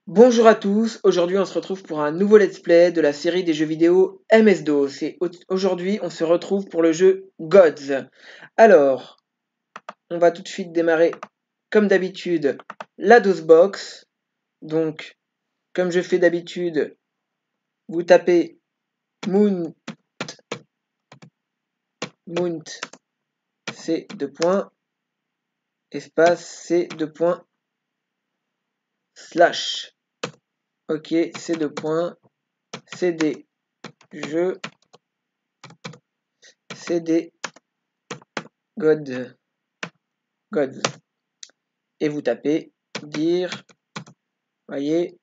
Bonjour à tous, aujourd'hui on se retrouve pour un nouveau let's play de la série des jeux vidéo MS-DOS et aujourd'hui on se retrouve pour le jeu Gods. Alors, on va tout de suite démarrer comme d'habitude la DOSBox. Donc, comme je fais d'habitude, vous tapez Mount C deux points, espace C deux points, slash. Ok, C deux points, CD jeux, CD Gods. Et vous tapez dire, voyez,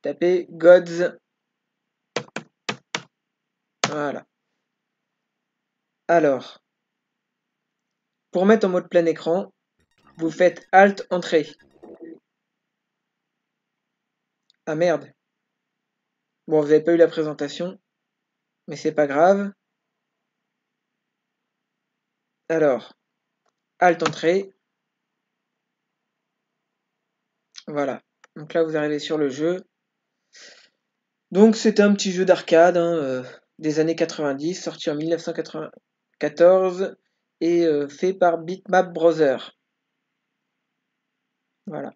tapez Gods. Voilà. Alors, pour mettre en mode plein écran, vous faites Alt Entrée. Ah merde. Bon, vous n'avez pas eu la présentation, mais c'est pas grave. Alors, Alt Entrée. Voilà. Donc là, vous arrivez sur le jeu. Donc, c'était un petit jeu d'arcade des années 90, sorti en 1994 et fait par Bitmap Brothers. Voilà.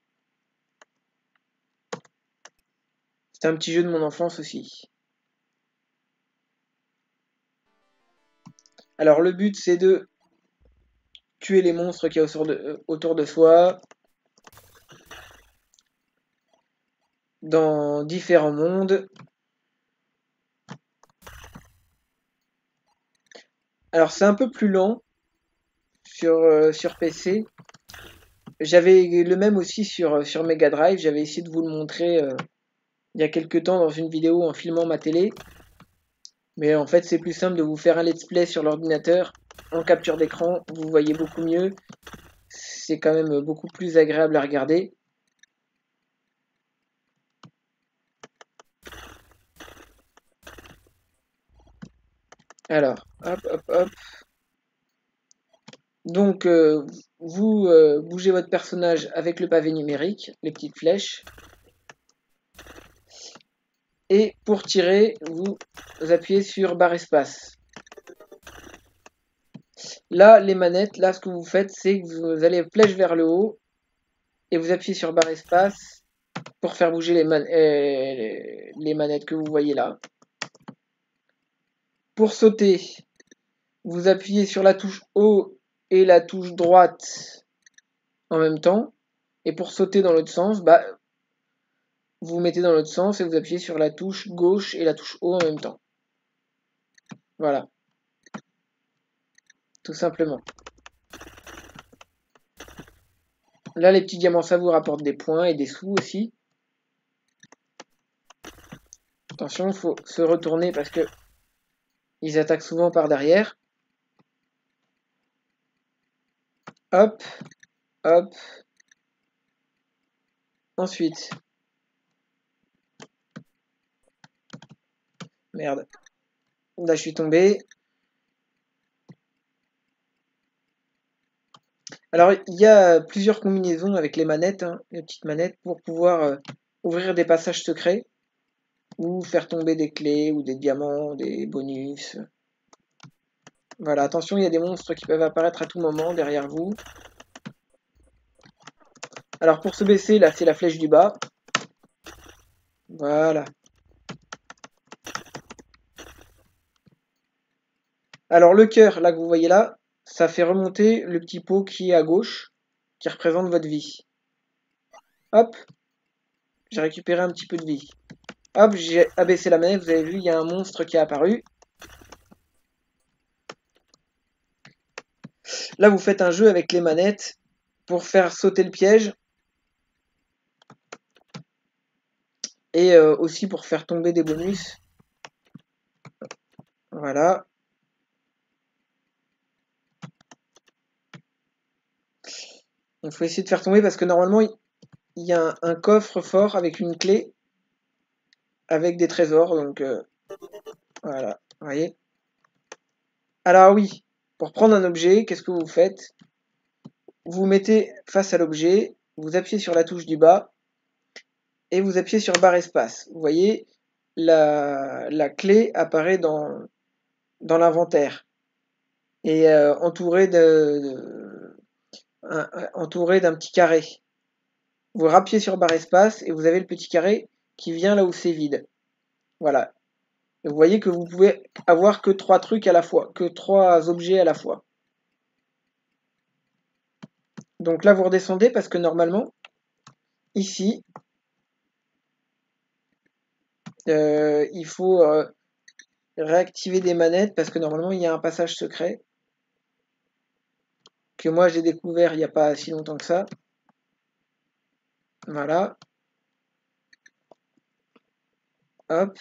C'était un petit jeu de mon enfance aussi. Alors, le but, c'est de tuer les monstres qu'il y a autour de soi dans différents mondes. Alors c'est un peu plus lent sur PC. J'avais le même aussi sur Mega Drive. J'avais essayé de vous le montrer il y a quelques temps dans une vidéo en filmant ma télé. Mais en fait c'est plus simple de vous faire un let's play sur l'ordinateur en capture d'écran. Vous voyez beaucoup mieux. C'est quand même beaucoup plus agréable à regarder. Alors, hop, hop, hop. Donc, vous bougez votre personnage avec le pavé numérique, les petites flèches. Et pour tirer, vous appuyez sur barre espace. Là, les manettes, là, ce que vous faites, c'est que vous allez flèche vers le haut et vous appuyez sur barre espace pour faire bouger les manettes que vous voyez là. Pour sauter, vous appuyez sur la touche haut et la touche droite en même temps. Et pour sauter dans l'autre sens, bah, vous vous mettez dans l'autre sens et vous appuyez sur la touche gauche et la touche haut en même temps. Voilà. Tout simplement. Là, les petits diamants, ça vous rapporte des points et des sous aussi. Attention, il faut se retourner parce que ils attaquent souvent par derrière. Hop, hop. Ensuite. Merde. Là, je suis tombé. Alors, il y a plusieurs combinaisons avec les manettes, les petites manettes, pour pouvoir ouvrir des passages secrets ou faire tomber des clés ou des diamants, des bonus. Voilà, attention, il y a des monstres qui peuvent apparaître à tout moment derrière vous. Alors, pour se baisser, là, c'est la flèche du bas. Voilà. Alors, le cœur, là, que vous voyez là, ça fait remonter le petit pot qui est à gauche, qui représente votre vie. Hop, j'ai récupéré un petit peu de vie. Hop, j'ai abaissé la manette, vous avez vu, il y a un monstre qui est apparu. Là, vous faites un jeu avec les manettes pour faire sauter le piège. Et aussi pour faire tomber des bonus. Voilà. Il faut essayer de faire tomber parce que normalement, il y a un coffre fort avec une clé. Avec des trésors. Donc, voilà. Vous voyez. Alors oui, pour prendre un objet, qu'est-ce que vous faites? Vous vous mettez face à l'objet, vous appuyez sur la touche du bas, et vous appuyez sur barre espace. Vous voyez, la clé apparaît dans l'inventaire et entourée d'un petit carré. Vous rappuyez sur barre espace et vous avez le petit carré qui vient là où c'est vide. Voilà. Et vous voyez que vous pouvez avoir que 3 trucs à la fois, que 3 objets à la fois. Donc là, vous redescendez parce que normalement, ici, il faut réactiver des manettes parce que normalement, il y a un passage secret que moi j'ai découvert il n'y a pas si longtemps que ça. Voilà. Hop.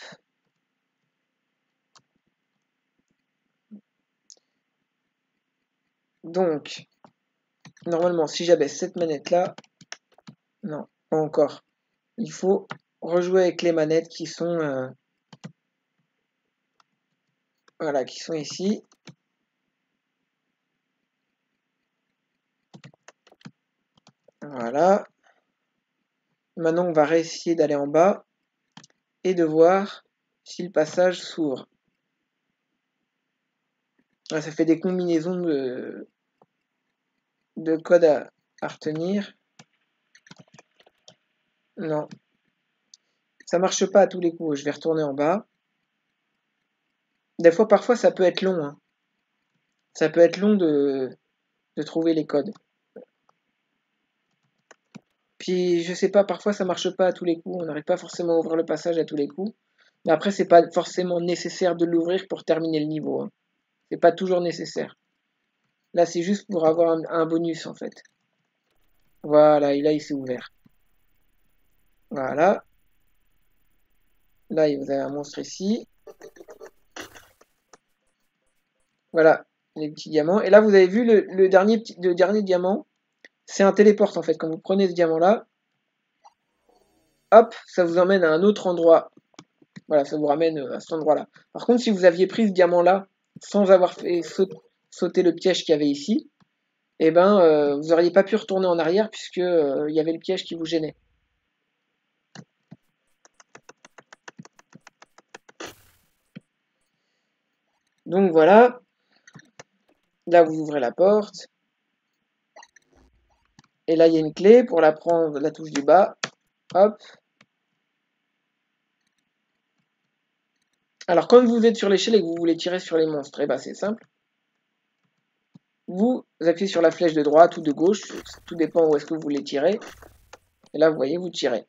Donc, normalement, si j'abaisse cette manette-là, non, pas encore. Il faut rejouer avec les manettes qui sont, voilà, qui sont ici. Voilà. Maintenant, on va réessayer d'aller en bas et de voir si le passage s'ouvre. Ah, ça fait des combinaisons de codes à retenir. Non, ça marche pas à tous les coups. Je vais retourner en bas. Des fois, parfois, ça peut être long. Hein. Ça peut être long de trouver les codes. Puis, je sais pas, parfois, ça marche pas à tous les coups. On n'arrive pas forcément à ouvrir le passage à tous les coups. Mais après, c'est pas forcément nécessaire de l'ouvrir pour terminer le niveau. Hein. C'est pas toujours nécessaire. Là, c'est juste pour avoir un bonus, en fait. Voilà, et là, il s'est ouvert. Voilà. Là, vous avez un monstre ici. Voilà, les petits diamants. Et là, vous avez vu le dernier diamant. C'est un téléporte, en fait. Quand vous prenez ce diamant-là, hop, ça vous emmène à un autre endroit. Voilà, ça vous ramène à cet endroit-là. Par contre, si vous aviez pris ce diamant-là sans avoir fait sauter le piège qu'il y avait ici, eh ben, vous n'auriez pas pu retourner en arrière puisque il y avait le piège qui vous gênait. Donc voilà. Là, vous ouvrez la porte. Et là, il y a une clé pour la prendre, la touche du bas. Hop. Alors, quand vous êtes sur l'échelle et que vous voulez tirer sur les monstres, eh ben, c'est simple. Vous appuyez sur la flèche de droite ou de gauche, tout dépend où est-ce que vous voulez tirer. Et là, vous voyez, vous tirez.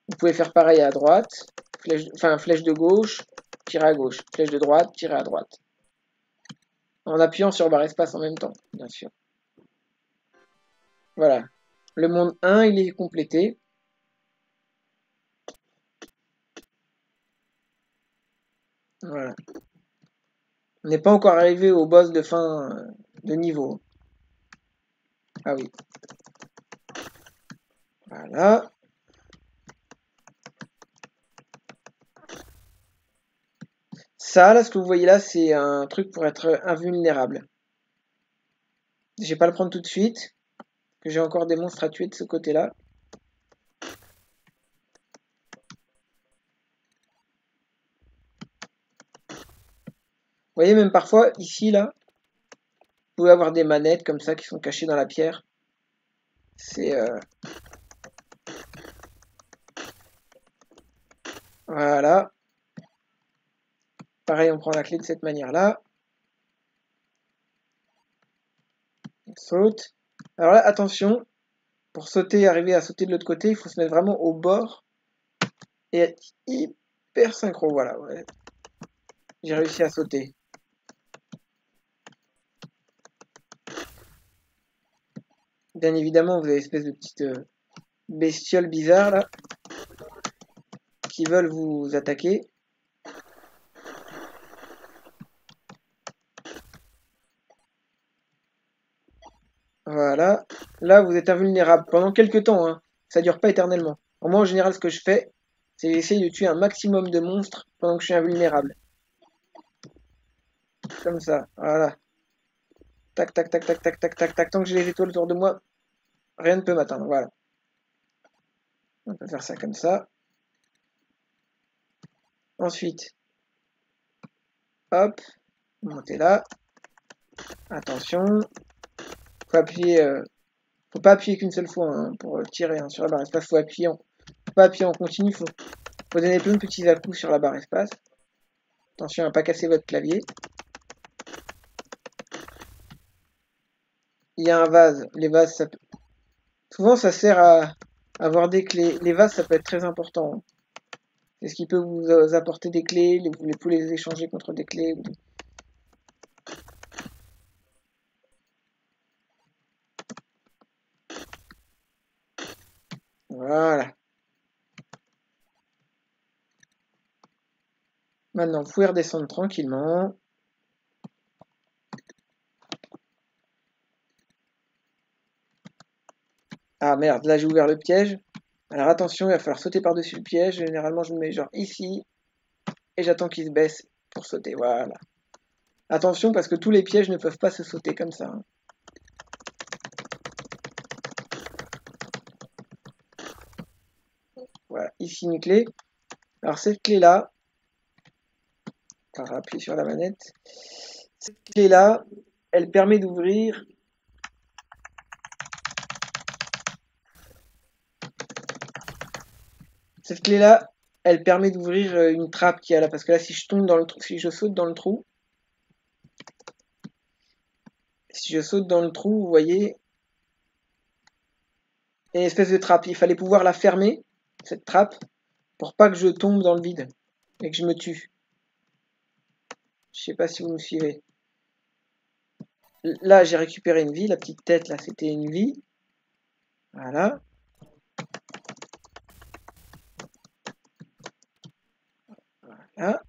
Vous pouvez faire pareil à droite, flèche de gauche, tirer à gauche, flèche de droite, tirer à droite. En appuyant sur barre espace en même temps, bien sûr. Voilà. Le monde 1, il est complété. Voilà. On n'est pas encore arrivé au boss de fin de niveau. Ah oui. Voilà. Ça, là, ce que vous voyez là, c'est un truc pour être invulnérable. Je vais pas le prendre tout de suite, que j'ai encore des monstres à tuer de ce côté-là. Vous voyez, même parfois, ici, là, vous pouvez avoir des manettes comme ça qui sont cachées dans la pierre. C'est... Voilà. Pareil, on prend la clé de cette manière-là. On saute. Alors là, attention, pour sauter, arriver à sauter de l'autre côté, il faut se mettre vraiment au bord et être hyper synchro. Voilà, ouais. J'ai réussi à sauter. Bien évidemment, vous avez une espèce de petite bestiole bizarre là qui veulent vous attaquer. Voilà. Là, vous êtes invulnérable pendant quelques temps. Hein. Ça dure pas éternellement. Moi, en général, ce que je fais, c'est essayer de tuer un maximum de monstres pendant que je suis invulnérable. Comme ça. Voilà. Tac, tac, tac, tac, tac, tac, tac, tac. Tant que j'ai les étoiles autour de moi, rien ne peut m'atteindre. Voilà. On peut faire ça comme ça. Ensuite, hop, montez là. Attention, faut appuyer, faut pas appuyer qu'une seule fois hein, pour tirer hein, sur la barre espace. Faut pas appuyer en continu. Faut donner plein de petits à-coups sur la barre espace. Attention à pas casser votre clavier. Il y a un vase. Les vases, souvent ça sert à avoir des clés. Les vases, ça peut être très important. Hein. C'est ce qui peut vous apporter des clés. Vous pouvez les échanger contre des clés. Voilà. Maintenant, vous pouvez redescendre tranquillement. Ah merde, là j'ai ouvert le piège. Alors attention, il va falloir sauter par-dessus le piège. Généralement, je me mets genre ici. Et j'attends qu'il se baisse pour sauter. Voilà. Attention parce que tous les pièges ne peuvent pas se sauter comme ça. Hein. Voilà, ici une clé. Alors cette clé-là, on va appuyer sur la manette. Cette clé-là, elle permet d'ouvrir cette clé-là, elle permet d'ouvrir une trappe qui est là. Parce que là, si je tombe dans le trou, si je saute dans le trou, vous voyez, il y a une espèce de trappe. Il fallait pouvoir la fermer, cette trappe, pour pas que je tombe dans le vide et que je me tue. Je sais pas si vous me suivez. Là, j'ai récupéré une vie. La petite tête, là, c'était une vie. Voilà. Voilà.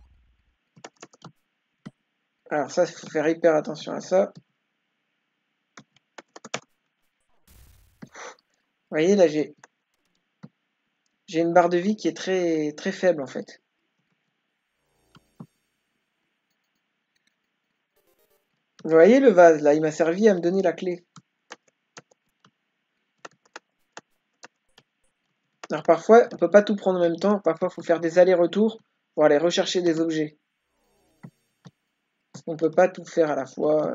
Alors ça, il faut faire hyper attention à ça. Vous voyez, là, j'ai une barre de vie qui est très, très faible, en fait. Vous voyez le vase, là, il m'a servi à me donner la clé. Alors parfois, on peut pas tout prendre en même temps. Parfois, il faut faire des allers-retours pour aller rechercher des objets. Parce qu'on peut pas tout faire à la fois.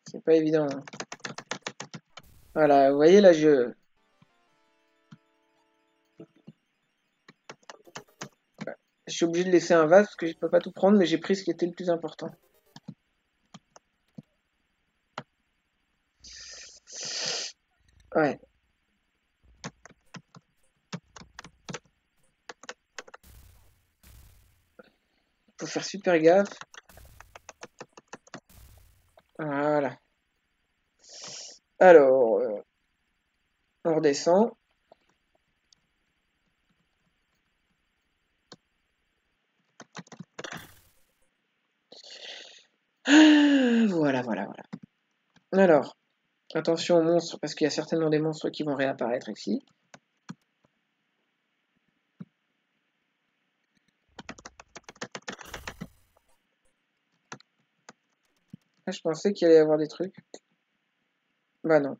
C'est pas évident. Hein. Voilà, vous voyez, là, je suis obligé de laisser un vase parce que je peux pas tout prendre, mais j'ai pris ce qui était le plus important. Ouais. Faut faire super gaffe. Voilà. Alors, on redescend. Voilà, voilà, voilà. Alors, attention aux monstres, parce qu'il y a certainement des monstres qui vont réapparaître ici. Ah, je pensais qu'il allait y avoir des trucs. Bah non.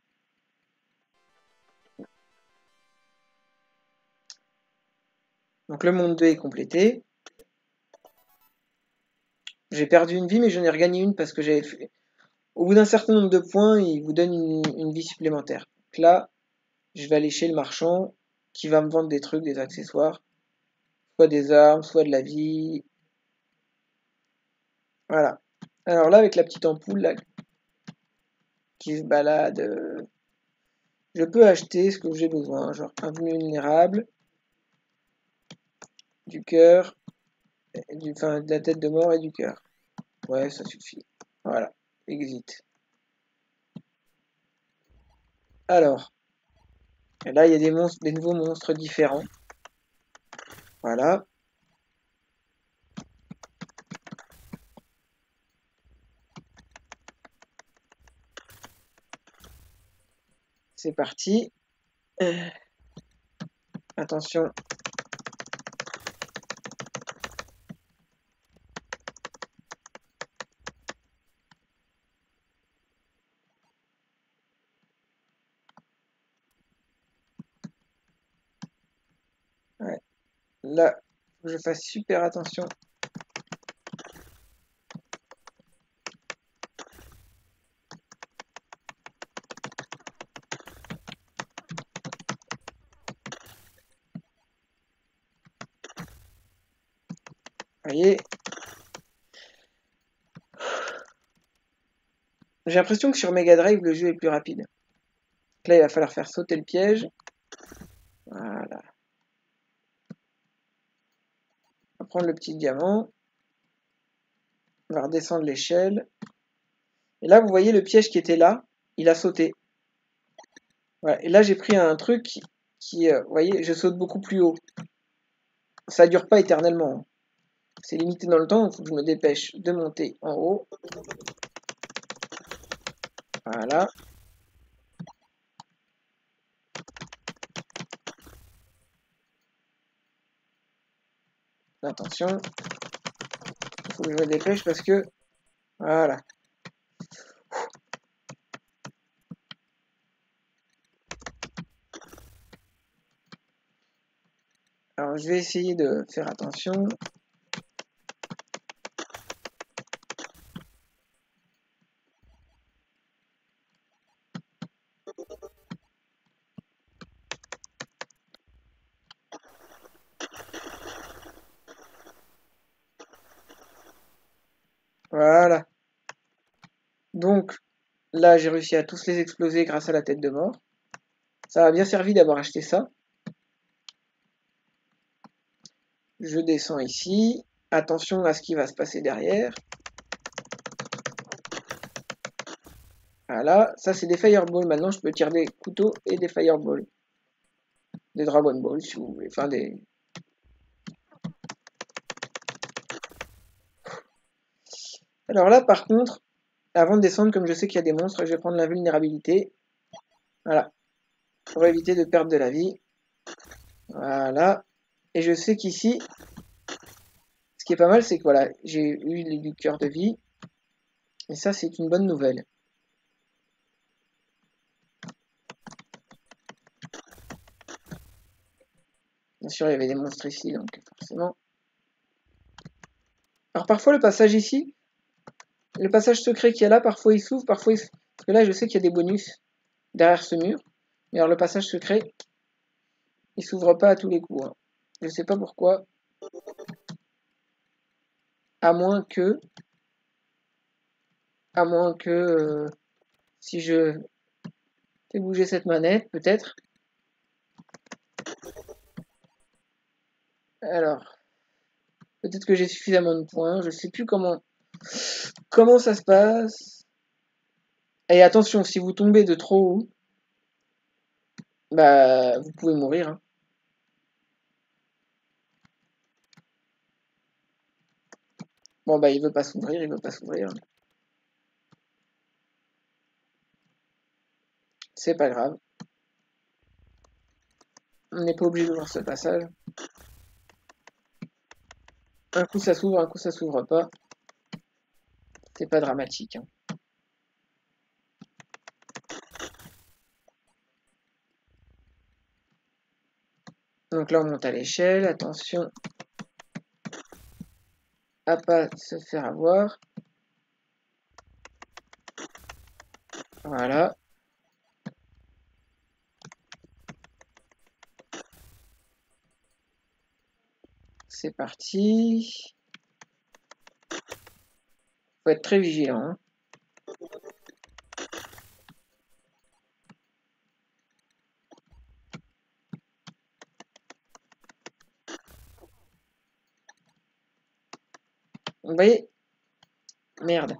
Donc le monde 2 est complété. J'ai perdu une vie, mais j'en ai regagné une parce que j'avais fait... Au bout d'un certain nombre de points, il vous donne une vie supplémentaire. Donc là, je vais aller chez le marchand qui va me vendre des trucs, des accessoires. Soit des armes, soit de la vie. Voilà. Alors là, avec la petite ampoule là, qui se balade, je peux acheter ce que j'ai besoin. Genre un vulnérable, du cœur, enfin de la tête de mort et du cœur. Ouais, ça suffit. Voilà. Exit. Alors, là, il y a des monstres, des nouveaux monstres différents. Voilà. C'est parti. Attention. Là, faut que je fasse super attention. Vous voyez? J'ai l'impression que sur Mega Drive, le jeu est plus rapide. Là, il va falloir faire sauter le piège. Voilà. On va prendre le petit diamant. On va redescendre l'échelle. Et là, vous voyez le piège qui était là, il a sauté. Voilà. Et là, j'ai pris un truc qui vous voyez, je saute beaucoup plus haut. Ça dure pas éternellement. C'est limité dans le temps, il faut que je me dépêche de monter en haut. Voilà. Attention. Il faut que je me dépêche parce que... Voilà. Alors, je vais essayer de faire attention. Voilà. Donc, là, j'ai réussi à tous les exploser grâce à la tête de mort. Ça m'a bien servi d'avoir acheté ça. Je descends ici. Attention à ce qui va se passer derrière. Voilà, ça c'est des fireballs. Maintenant, je peux tirer des couteaux et des fireballs. Des Dragon Balls, si vous voulez. Enfin, des... Alors là, par contre, avant de descendre, comme je sais qu'il y a des monstres, je vais prendre l'invulnérabilité. Voilà. Pour éviter de perdre de la vie. Voilà. Et je sais qu'ici, ce qui est pas mal, c'est que voilà, j'ai eu du cœur de vie. Et ça, c'est une bonne nouvelle. Bien sûr, il y avait des monstres ici, donc forcément. Alors parfois, le passage ici, le passage secret qu'il y a là, parfois il s'ouvre, parfois il... Parce que là, je sais qu'il y a des bonus derrière ce mur. Mais alors le passage secret, il s'ouvre pas à tous les coups. Hein. Je sais pas pourquoi. À moins que... À moins que... si je fais bouger cette manette, peut-être. Alors, peut-être que j'ai suffisamment de points. Je sais plus comment ça se passe. Et attention, si vous tombez de trop haut, bah, vous pouvez mourir. Hein. Bon, bah, il veut pas s'ouvrir, il veut pas s'ouvrir. C'est pas grave. On n'est pas obligé d'ouvrir ce passage. Un coup ça s'ouvre, un coup ça s'ouvre pas. C'est pas dramatique. Hein. Donc là, on monte à l'échelle. Attention à pas se faire avoir. Voilà. C'est parti. Faut être très vigilant. Hein. Vous voyez? Merde.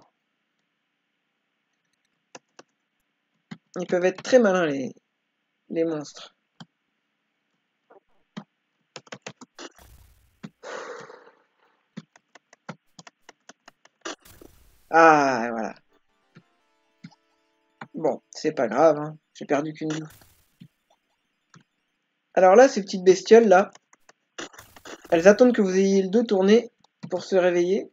Ils peuvent être très malins, les monstres. Ah, voilà. Bon, c'est pas grave. Hein. J'ai perdu qu'une vie. Alors là, ces petites bestioles, là, elles attendent que vous ayez le dos tourné pour se réveiller.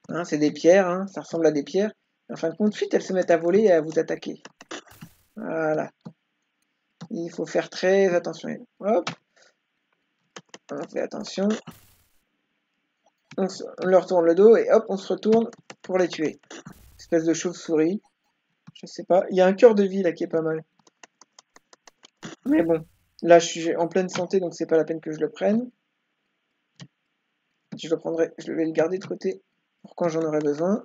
Hein, c'est des pierres, hein, ça ressemble à des pierres. En fin de compte, suite, elles se mettent à voler et à vous attaquer. Voilà. Il faut faire très attention. Hop. On fait attention. On leur tourne le dos et hop, on se retourne pour les tuer. Espèce de chauve-souris. Je sais pas. Il y a un cœur de vie là qui est pas mal. Mais bon. Là, je suis en pleine santé, donc c'est pas la peine que je le prenne. Je le prendrai. Je vais le garder de côté pour quand j'en aurai besoin.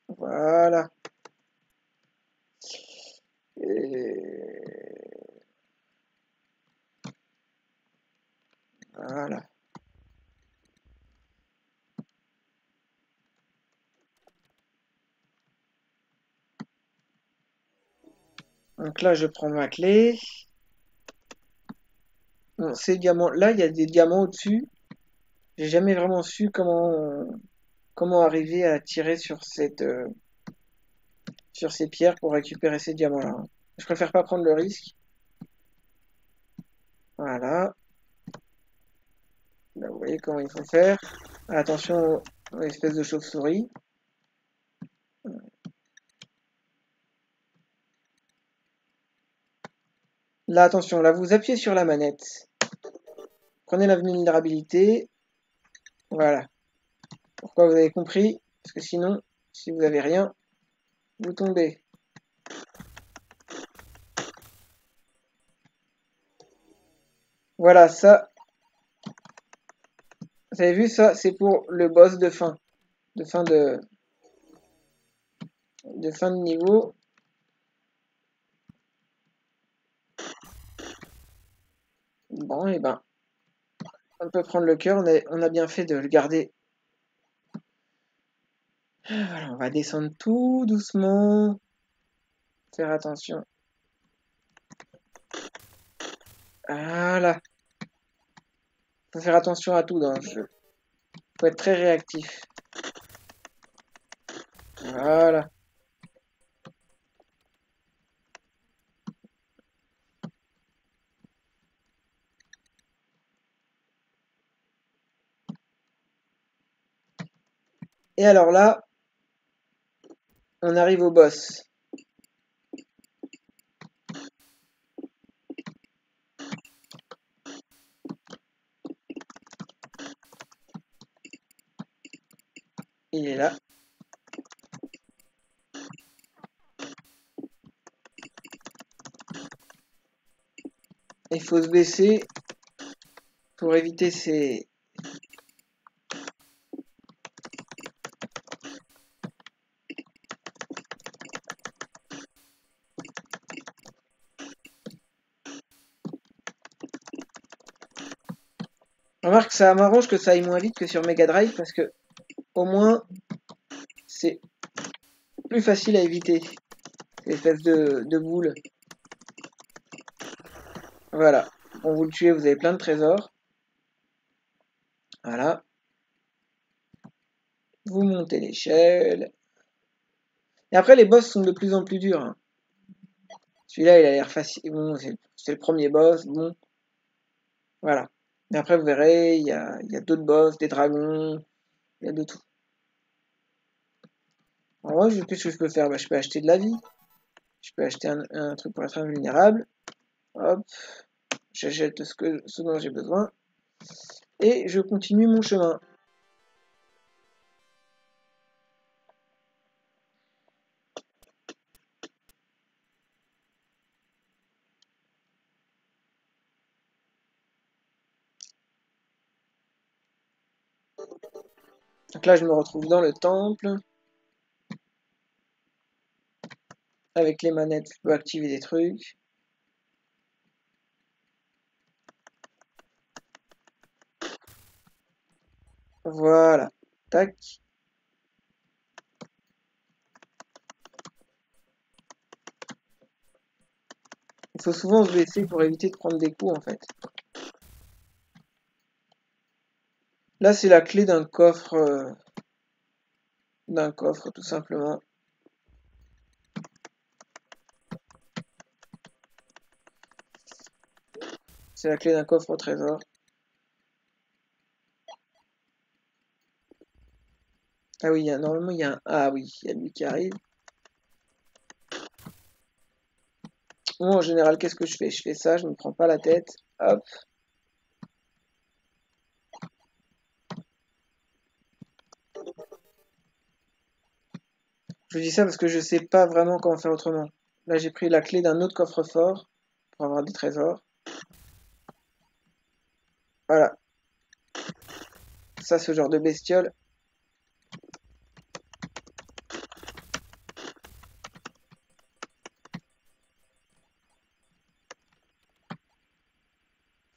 Voilà. Et... Voilà. Donc là, je prends ma clé. Bon, ces diamants, là, il y a des diamants au-dessus. J'ai jamais vraiment su comment arriver à tirer sur sur ces pierres pour récupérer ces diamants-là, hein. Je préfère pas prendre le risque. Voilà. Là, vous voyez comment il faut faire. Attention aux espèces de chauves-souris. Là, attention, là, vous appuyez sur la manette. Prenez la vulnérabilité. Voilà. Pourquoi vous avez compris? Parce que sinon, si vous avez rien, vous tombez. Voilà, ça. Vous avez vu ça? C'est pour le boss de fin. De fin de niveau. Bon, et ben, on peut prendre le cœur. On a bien fait de le garder. Voilà, on va descendre tout doucement. Faire attention. Voilà. Faut faire attention à tout dans le jeu. Faut être très réactif. Voilà. Et alors là, on arrive au boss. Il est là. Il faut se baisser pour éviter ces... Remarque, ça m'arrange que ça aille moins vite que sur Mega Drive parce que au moins c'est plus facile à éviter ces espèces de boules. Voilà. Quand vous le tuez, vous avez plein de trésors. Voilà. Vous montez l'échelle. Et après, les boss sont de plus en plus durs, hein. Celui-là, il a l'air facile. Bon, c'est le premier boss. Bon, voilà. Mais après, vous verrez, il y a d'autres boss, des dragons, il y a de tout. Alors moi, qu'est-ce que je peux faire? Bah, je peux acheter de la vie. Je peux acheter un truc pour être invulnérable. Hop. J'achète ce dont j'ai besoin. Et je continue mon chemin. Donc là, je me retrouve dans le temple. Avec les manettes, je peux activer des trucs. Voilà. Tac. Il faut souvent se baisser pour éviter de prendre des coups, en fait. Là, c'est la clé d'un coffre, tout simplement. C'est la clé d'un coffre au trésor. Ah oui, normalement, il y a un... Ah oui, il y a lui qui arrive. Moi, en général, qu'est-ce que je fais? Je fais ça, je me prends pas la tête. Hop. Je vous dis ça parce que je sais pas vraiment comment faire autrement. Là, j'ai pris la clé d'un autre coffre-fort pour avoir des trésors. Voilà. Ça, ce genre de bestiole.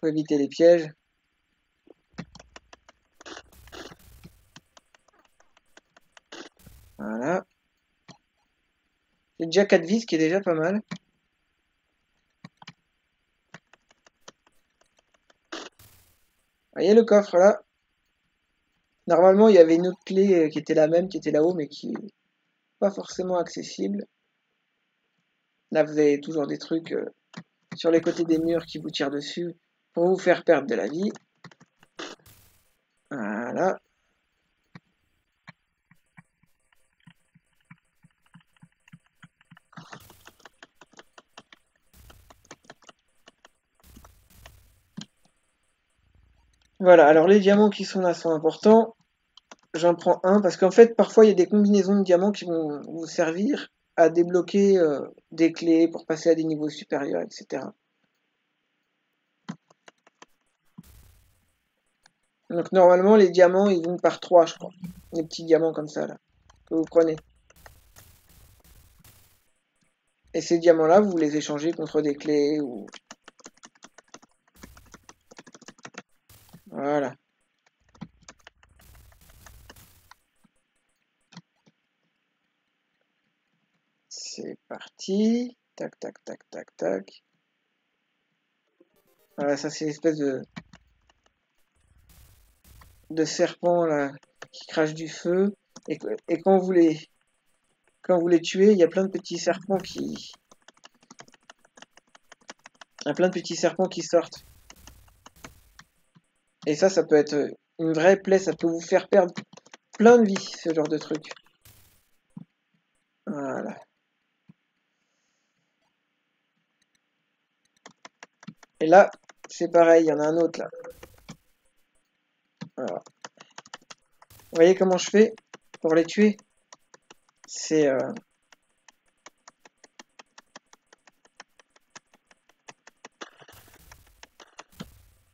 Faut éviter les pièges. Voilà. J'ai déjà 4 vies, ce qui est déjà pas mal. Vous voyez le coffre là? Normalement, il y avait une autre clé qui était la même, qui était là-haut, mais qui n'est pas forcément accessible. Là, vous avez toujours des trucs sur les côtés des murs qui vous tirent dessus pour vous faire perdre de la vie. Voilà. Voilà, alors les diamants qui sont là sont importants. J'en prends un parce qu'en fait, parfois, il y a des combinaisons de diamants qui vont vous servir à débloquer des clés pour passer à des niveaux supérieurs, etc. Donc normalement, les diamants, ils vont par 3, je crois. Les petits diamants comme ça, là, que vous prenez. Et ces diamants-là, vous les échangez contre des clés ou... Voilà. C'est parti. Tac, tac, tac, tac, tac. Voilà, ça c'est l'espèce de serpent là qui crache du feu. Et quand vous les tuez, il y a plein de petits serpents qui... Il y a plein de petits serpents qui sortent. Et ça peut être une vraie plaie, ça peut vous faire perdre plein de vie, ce genre de truc. Voilà. Et là, c'est pareil, il y en a un autre là. Voilà. Vous voyez comment je fais pour les tuer? C'est...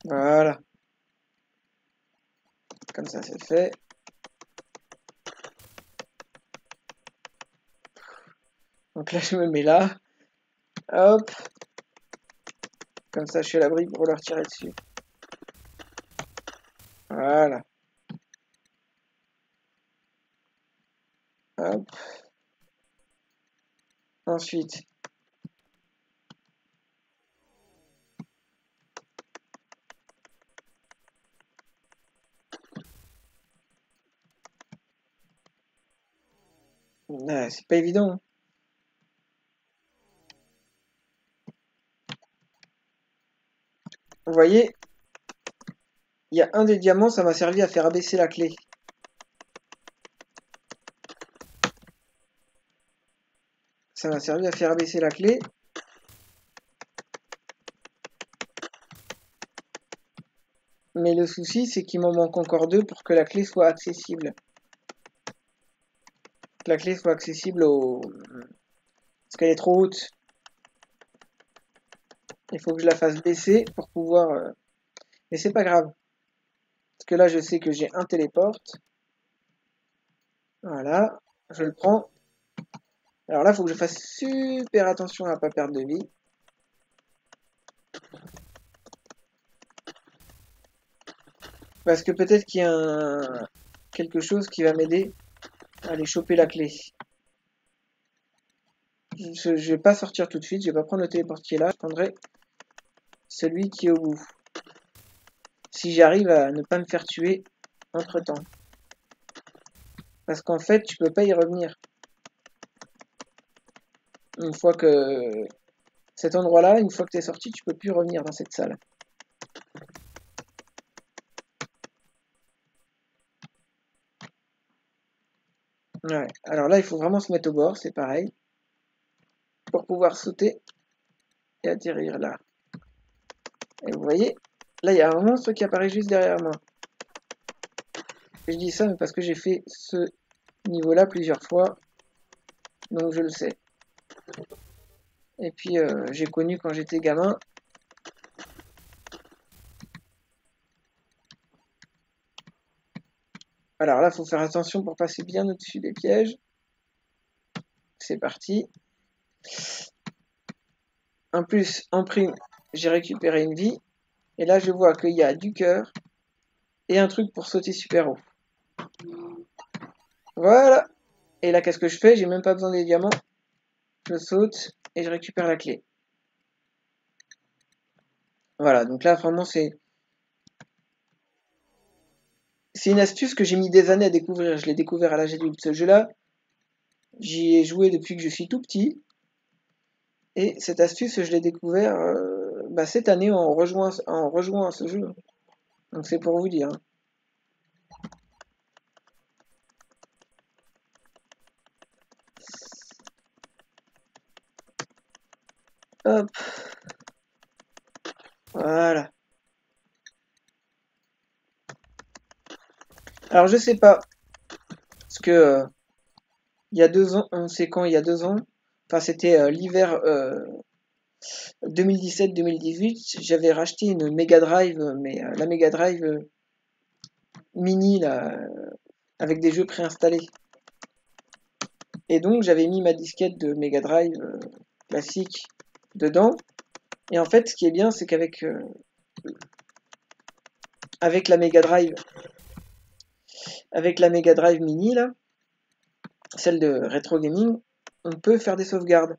Voilà. Comme ça, c'est fait. Donc là, je me mets là. Hop. Comme ça, je suis à l'abri pour leur tirer dessus. Voilà. Hop. Ensuite. C'est pas évident. Hein. Vous voyez, il y a un des diamants, ça m'a servi à faire abaisser la clé. Ça m'a servi à faire abaisser la clé. Mais le souci, c'est qu'il m'en manque encore 2 pour que la clé soit accessible. Que la clé soit accessible au... Parce qu'elle est trop haute. Il faut que je la fasse baisser pour pouvoir... Mais c'est pas grave. Parce que là, je sais que j'ai un téléporte. Voilà. Je le prends. Alors là, il faut que je fasse super attention à ne pas perdre de vie. Parce que peut-être qu'il y a quelque chose qui va m'aider à aller choper la clé. Je vais pas sortir tout de suite, je vais pas prendre le téléportier là, je prendrai celui qui est au bout. Si j'arrive à ne pas me faire tuer entre temps. Parce qu'en fait, tu peux pas y revenir. Une fois que cet endroit-là, une fois que tu es sorti, tu peux plus revenir dans cette salle. Ouais. Alors là, il faut vraiment se mettre au bord, c'est pareil. Pour pouvoir sauter et atterrir là. Et vous voyez, là, il y a un monstre qui apparaît juste derrière moi. Et je dis ça mais parce que j'ai fait ce niveau-là plusieurs fois. donc je le sais. Et puis j'ai connu quand j'étais gamin. Alors là, il faut faire attention pour passer bien au-dessus des pièges. C'est parti. En plus, en prime, j'ai récupéré une vie. Et là, je vois qu'il y a du cœur et un truc pour sauter super haut. Voilà. Et là, qu'est-ce que je fais? J'ai même pas besoin des diamants. Je saute et je récupère la clé. Voilà, donc là, vraiment, c'est une astuce que j'ai mis des années à découvrir. Je l'ai découvert à l'âge adulte. Ce jeu-là, j'y ai joué depuis que je suis tout petit. Et cette astuce, je l'ai découvert cette année en rejoignant à ce jeu. Donc c'est pour vous dire. Hop, voilà. Alors je sais pas, parce que il y a 2 ans, on sait quand il y a 2 ans, enfin c'était l'hiver 2017-2018, j'avais racheté une Mega Drive, mais la Mega Drive mini là, avec des jeux préinstallés. Et donc j'avais mis ma disquette de Mega Drive classique dedans. Et en fait, ce qui est bien, c'est qu'avec avec la Mega Drive, mini là, celle de Retro Gaming, on peut faire des sauvegardes.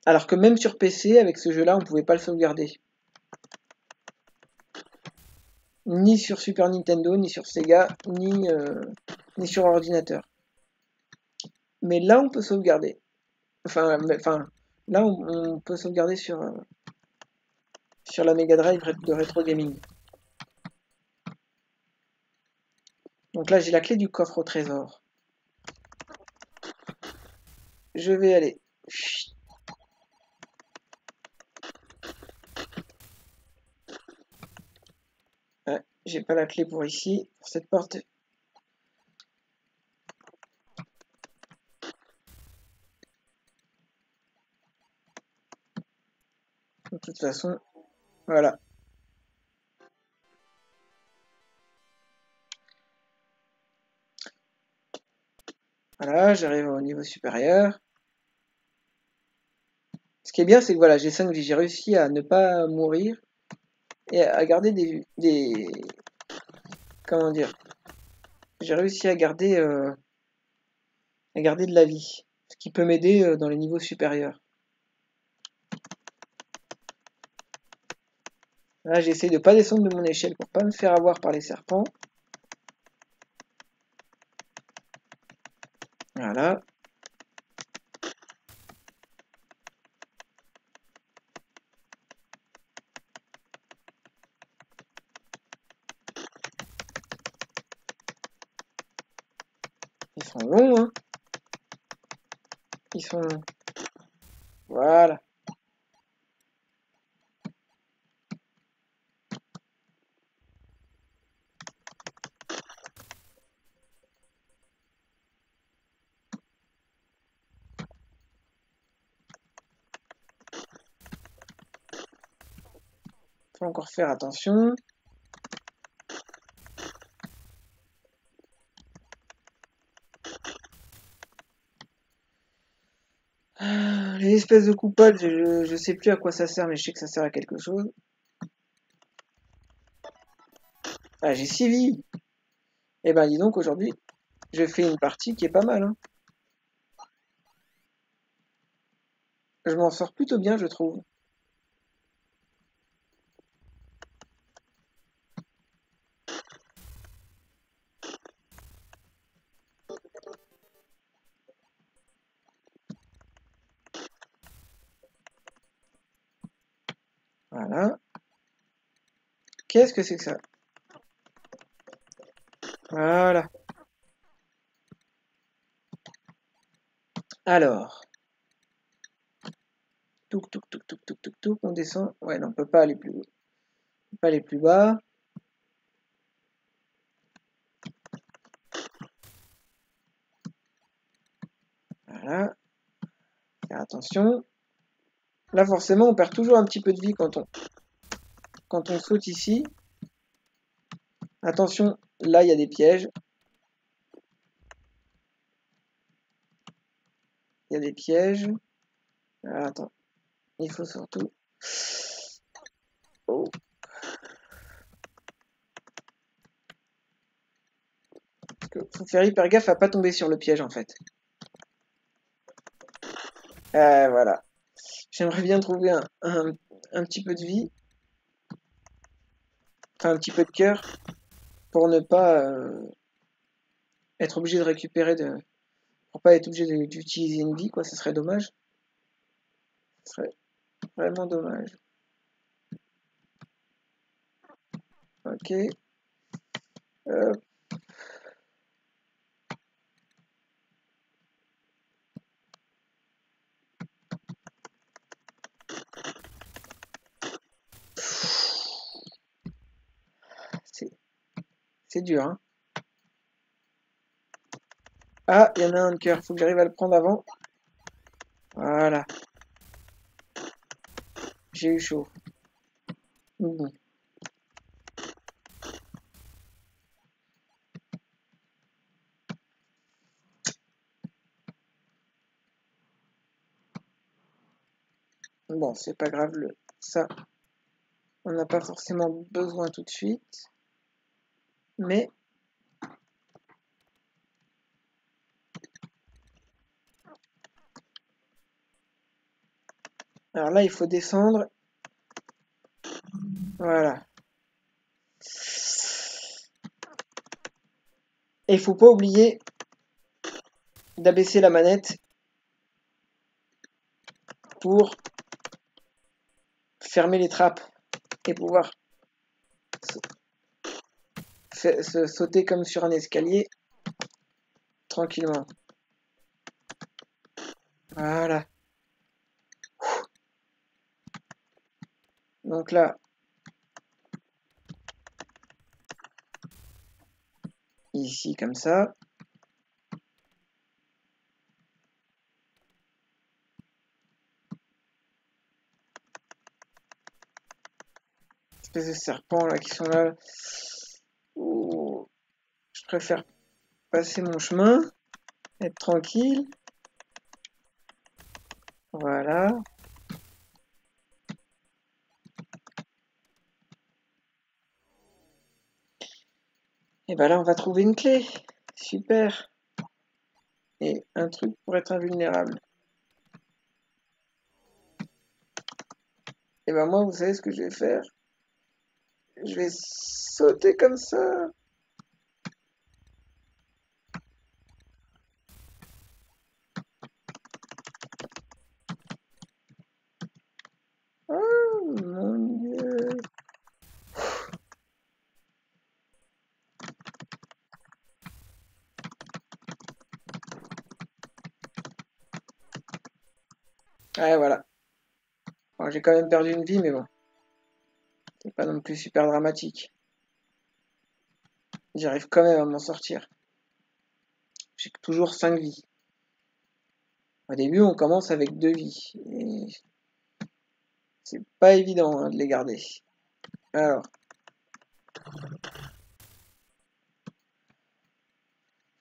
Alors que même sur PC, avec ce jeu-là, on pouvait pas le sauvegarder. Ni sur Super Nintendo, ni sur Sega, ni sur ordinateur. Mais là, on peut sauvegarder. Enfin là, on peut sauvegarder sur la Mega Drive de Retro Gaming. Donc là, j'ai la clé du coffre au trésor. Je vais aller. Ouais, j'ai pas la clé pour ici, pour cette porte. De toute façon, voilà. Voilà, j'arrive au niveau supérieur. Ce qui est bien, c'est que voilà, j'ai 5 vies. J'ai réussi à ne pas mourir et à garder des comment dire? J'ai réussi à garder de la vie, ce qui peut m'aider dans les niveaux supérieurs. Là, j'essaie de pas descendre de mon échelle pour pas me faire avoir par les serpents. Voilà. Ils sont longs, hein. Ils sont... Voilà. Faut encore faire attention. Les espèces de coupables, je sais plus à quoi ça sert, mais je sais que ça sert à quelque chose. Ah, j'ai 6 vies. Eh ben, dis donc, aujourd'hui, je fais une partie qui est pas mal, hein. Je m'en sors plutôt bien, je trouve. Voilà. Qu'est-ce que c'est que ça? Voilà. Alors. Touk, touk, touk, touk, touk, touk, touk, on descend. Ouais, non, on peut pas aller plus haut. On peut pas aller plus bas. Attention. Là, forcément, on perd toujours un petit peu de vie quand on saute ici. Attention, là, il y a des pièges. Il y a des pièges. Alors, attends. Il faut surtout... Oh. Faut faire hyper gaffe à pas tomber sur le piège, en fait. Voilà. J'aimerais bien trouver un petit peu de vie. Enfin, un petit peu de cœur. Pour ne pas être obligé de récupérer pour pas être obligé d'utiliser une vie, quoi. Ce serait dommage. Ce serait vraiment dommage. Ok. C'est dur, hein. Ah, il y en a un de cœur. Faut que j'arrive à le prendre avant. Voilà. J'ai eu chaud. Bon. Bon, c'est pas grave. Ça, on n'a pas forcément besoin tout de suite. Mais... Alors là, il faut descendre. Voilà. Et il faut pas oublier d'abaisser la manette pour fermer les trappes et pouvoir sauter comme sur un escalier tranquillement. Voilà. Donc là, ici comme ça. Espèce de serpents là qui sont là. Ouh. Je préfère passer mon chemin, être tranquille. Voilà. Et ben là, on va trouver une clé. Super. Et un truc pour être invulnérable. Et ben moi, vous savez ce que je vais faire? Je vais sauter comme ça. Oh mon Dieu. Ouais, voilà. Bon, j'ai quand même perdu une vie, mais bon. C'est pas non plus super dramatique. J'arrive quand même à m'en sortir. J'ai toujours 5 vies. Au début, on commence avec 2 vies. Et c'est pas évident hein, de les garder. Alors.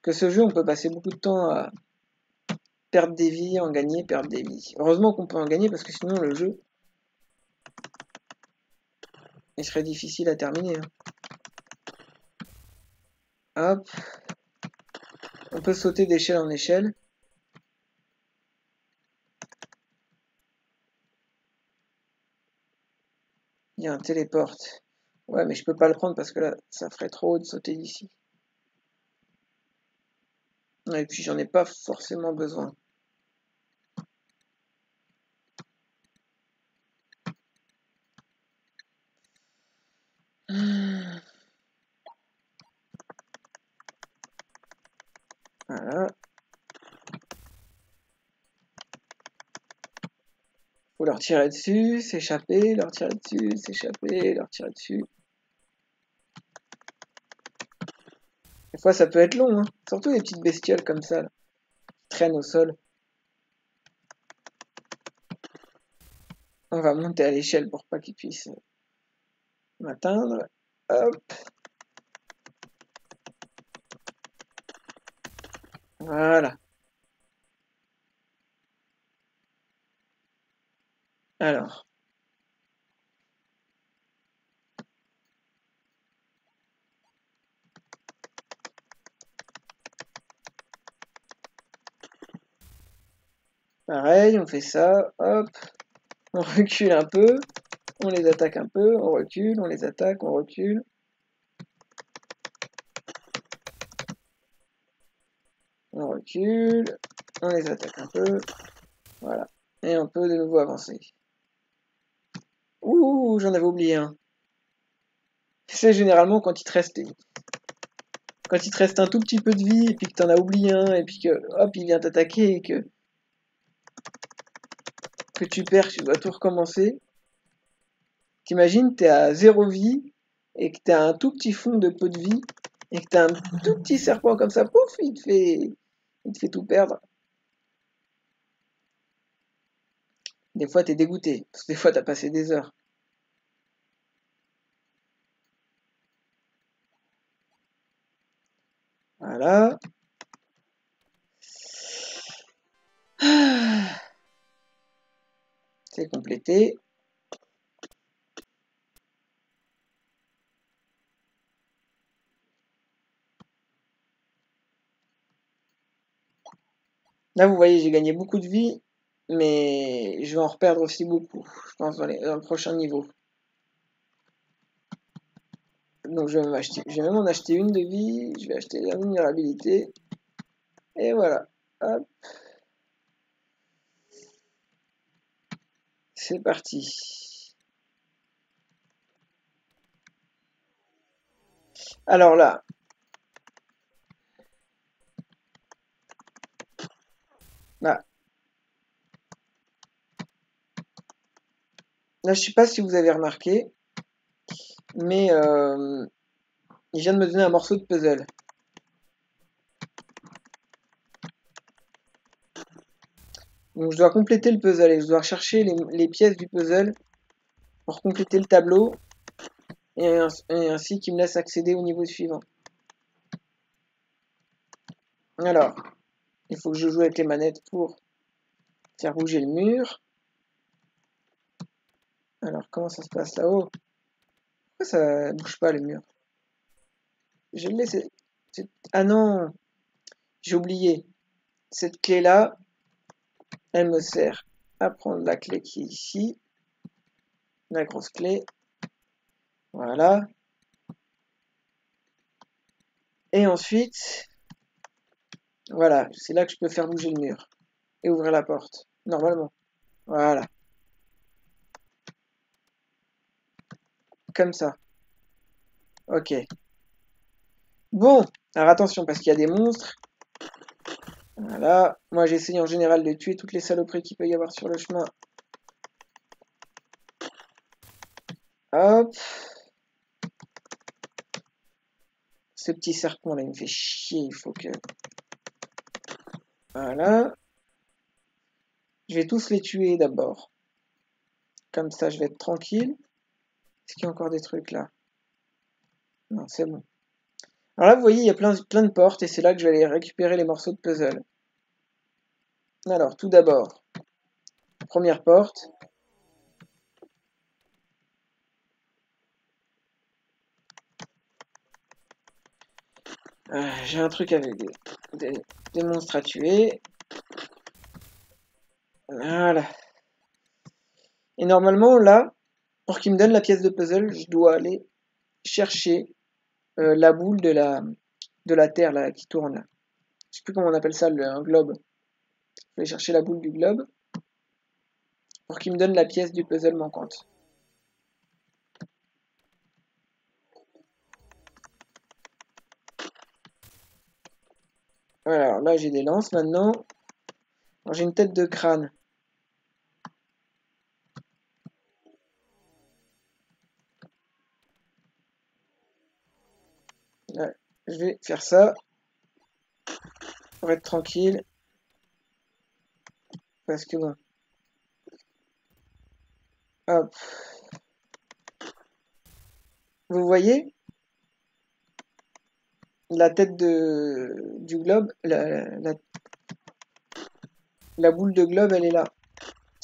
Que ce jeu, on peut passer beaucoup de temps à perdre des vies, en gagner, perdre des vies. Heureusement qu'on peut en gagner parce que sinon le jeu, il serait difficile à terminer. Hein. Hop. On peut sauter d'échelle en échelle. Il y a un téléporte. Ouais, mais je peux pas le prendre parce que là, ça ferait trop haut de sauter d'ici. Et puis j'en ai pas forcément besoin. Voilà. Faut leur tirer dessus, s'échapper, leur tirer dessus, s'échapper, leur tirer dessus. Des fois, ça peut être long, hein. Surtout les petites bestioles comme ça, là, qui traînent au sol. On va monter à l'échelle pour pas qu'il puisse m'atteindre. Hop. Voilà. Alors. Pareil, on fait ça. Hop. On recule un peu. On les attaque un peu. On recule. On les attaque. On recule. On recule. On les attaque un peu. Voilà. Et on peut de nouveau avancer. Ouh, j'en avais oublié un. C'est généralement quand il te reste un tout petit peu de vie, et puis que t'en as oublié un, et puis que hop, il vient t'attaquer, et que tu perds, tu dois tout recommencer. T'imagines, t'es à 0 vie, et que t'as un tout petit fond de peu de vie, et que t'as un tout petit serpent comme ça, pouf, il te fait tout perdre. Des fois, t'es dégoûté, parce que des fois, t'as passé des heures. Voilà. C'est complété. Là, vous voyez, j'ai gagné beaucoup de vie, mais je vais en reperdre aussi beaucoup, je pense, dans le prochain niveau. Donc, je vais même en acheter une de vie, je vais acheter la vulnérabilité, et voilà. Hop, c'est parti. Alors là, là, là, je sais pas si vous avez remarqué, mais il vient de me donner un morceau de puzzle. Donc, je dois compléter le puzzle et je dois chercher les pièces du puzzle pour compléter le tableau et ainsi qu'il me laisse accéder au niveau suivant. Alors, il faut que je joue avec les manettes pour faire bouger le mur. Alors, comment ça se passe là-haut? Pourquoi ça bouge pas le mur? Je l'ai, Ah non, j'ai oublié. Cette clé-là, elle me sert à prendre la clé qui est ici, la grosse clé. Voilà. Et ensuite, voilà, c'est là que je peux faire bouger le mur et ouvrir la porte, normalement. Voilà, comme ça. Ok. Bon, alors attention, parce qu'il y a des monstres. Voilà, moi j'essaye en général de tuer toutes les saloperies qu'il peut y avoir sur le chemin. Hop. Ce petit serpent là, il me fait chier, il faut que... Voilà. Je vais tous les tuer d'abord. Comme ça, je vais être tranquille. Est-ce qu'il y a encore des trucs là? Non, c'est bon. Alors là, vous voyez, il y a plein de portes et c'est là que je vais aller récupérer les morceaux de puzzle. Alors, tout d'abord, première porte. J'ai un truc avec des monstres à tuer. Voilà. Et normalement, là, pour qu'il me donne la pièce de puzzle, je dois aller chercher la boule de la terre là, qui tourne. Là. Je sais plus comment on appelle ça, un globe. Je vais aller chercher la boule du globe pour qu'il me donne la pièce du puzzle manquante. Voilà, alors là j'ai des lances maintenant. Alors j'ai une tête de crâne. Là, je vais faire ça pour être tranquille. Parce que bon. Hop. Vous voyez la tête du globe, la boule de globe, elle est là.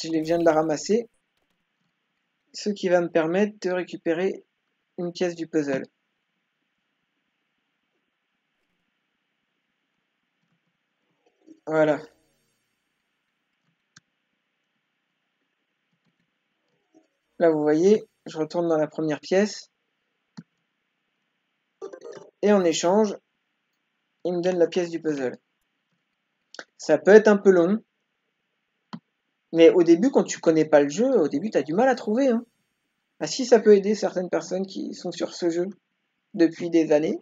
Je viens de la ramasser. Ce qui va me permettre de récupérer une pièce du puzzle. Voilà. Là, vous voyez, je retourne dans la première pièce. Et en échange, il me donne la pièce du puzzle. Ça peut être un peu long. Mais au début, quand tu connais pas le jeu, au début, tu as du mal à trouver. Hein. Ah, si ça peut aider certaines personnes qui sont sur ce jeu depuis des années,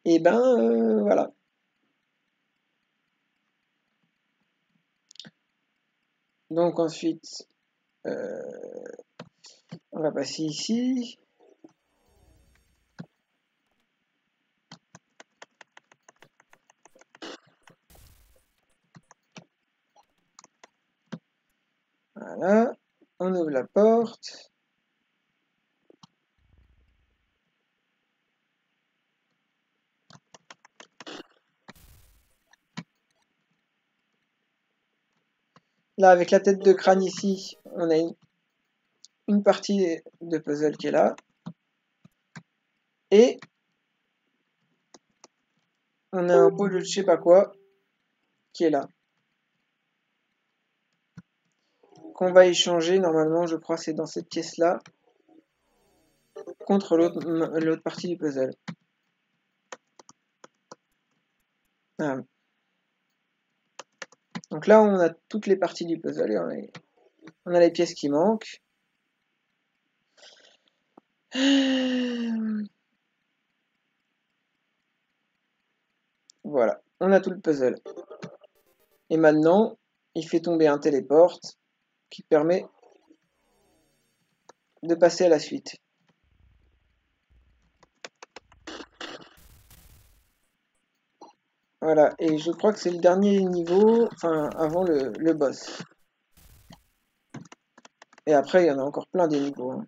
et ben voilà. Donc ensuite, euh, on va passer ici. Voilà. On ouvre la porte. Là, avec la tête de crâne ici, on a une partie de puzzle qui est là. Et on a un pot de je sais pas quoi qui est là. Qu'on va échanger, normalement, je crois, c'est dans cette pièce-là, contre l'autre partie du puzzle. Ah. Donc là, on a toutes les parties du puzzle et on a les pièces qui manquent. Voilà, on a tout le puzzle. Et maintenant, il fait tomber un téléporte qui permet de passer à la suite. Voilà, et je crois que c'est le dernier niveau, enfin avant le boss. Et après, il y en a encore plein des niveaux. Hein.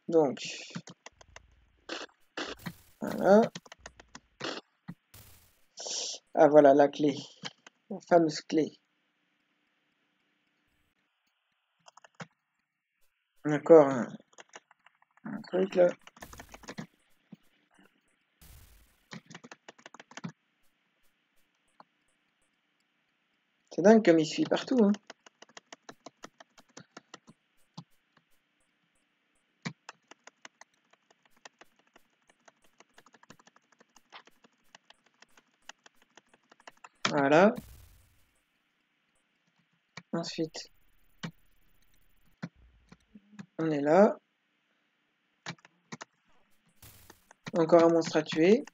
Donc, voilà. Ah voilà, la clé. La fameuse clé. Encore un truc là. C'est dingue comme il suit partout. Hein. Voilà. Ensuite, on est là. Encore un monstre à tuer.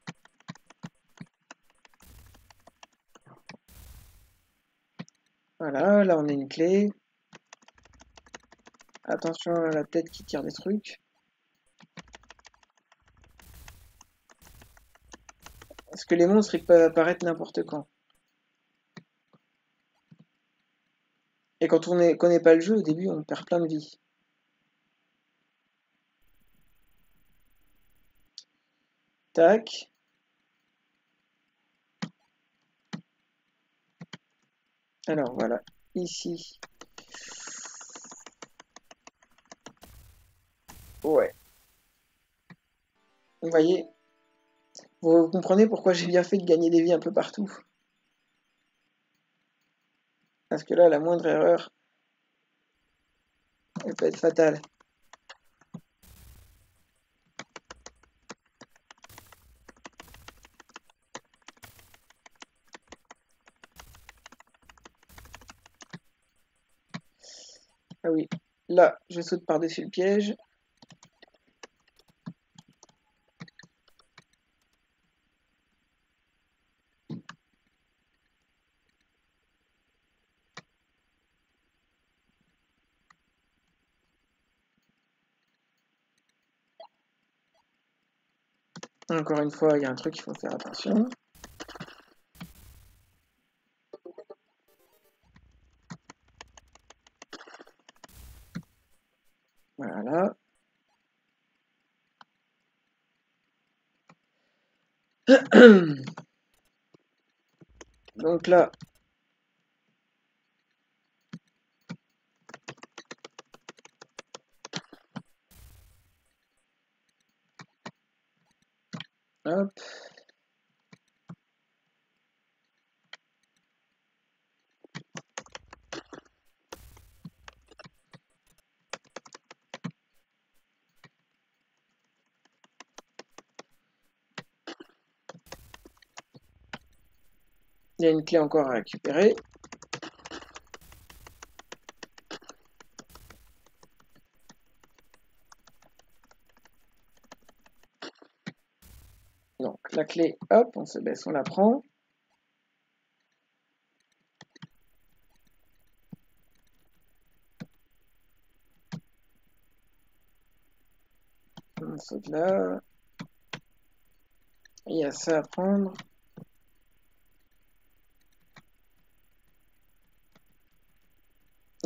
Voilà, là on a une clé. Attention à la tête qui tire des trucs. Parce que les monstres ils peuvent apparaître n'importe quand. Et quand on ne connaît pas le jeu, au début on perd plein de vie. Tac. Alors voilà, ici. Ouais. Vous voyez, vous comprenez pourquoi j'ai bien fait de gagner des vies un peu partout. Parce que là, la moindre erreur, elle peut être fatale. Ah oui, là, je saute par-dessus le piège. Encore une fois, il y a un truc, il faut faire attention. Voilà. Donc là, hop. Il y a une clé encore à récupérer. Donc la clé, hop, on se baisse, on la prend. On saute là. Il y a ça à prendre.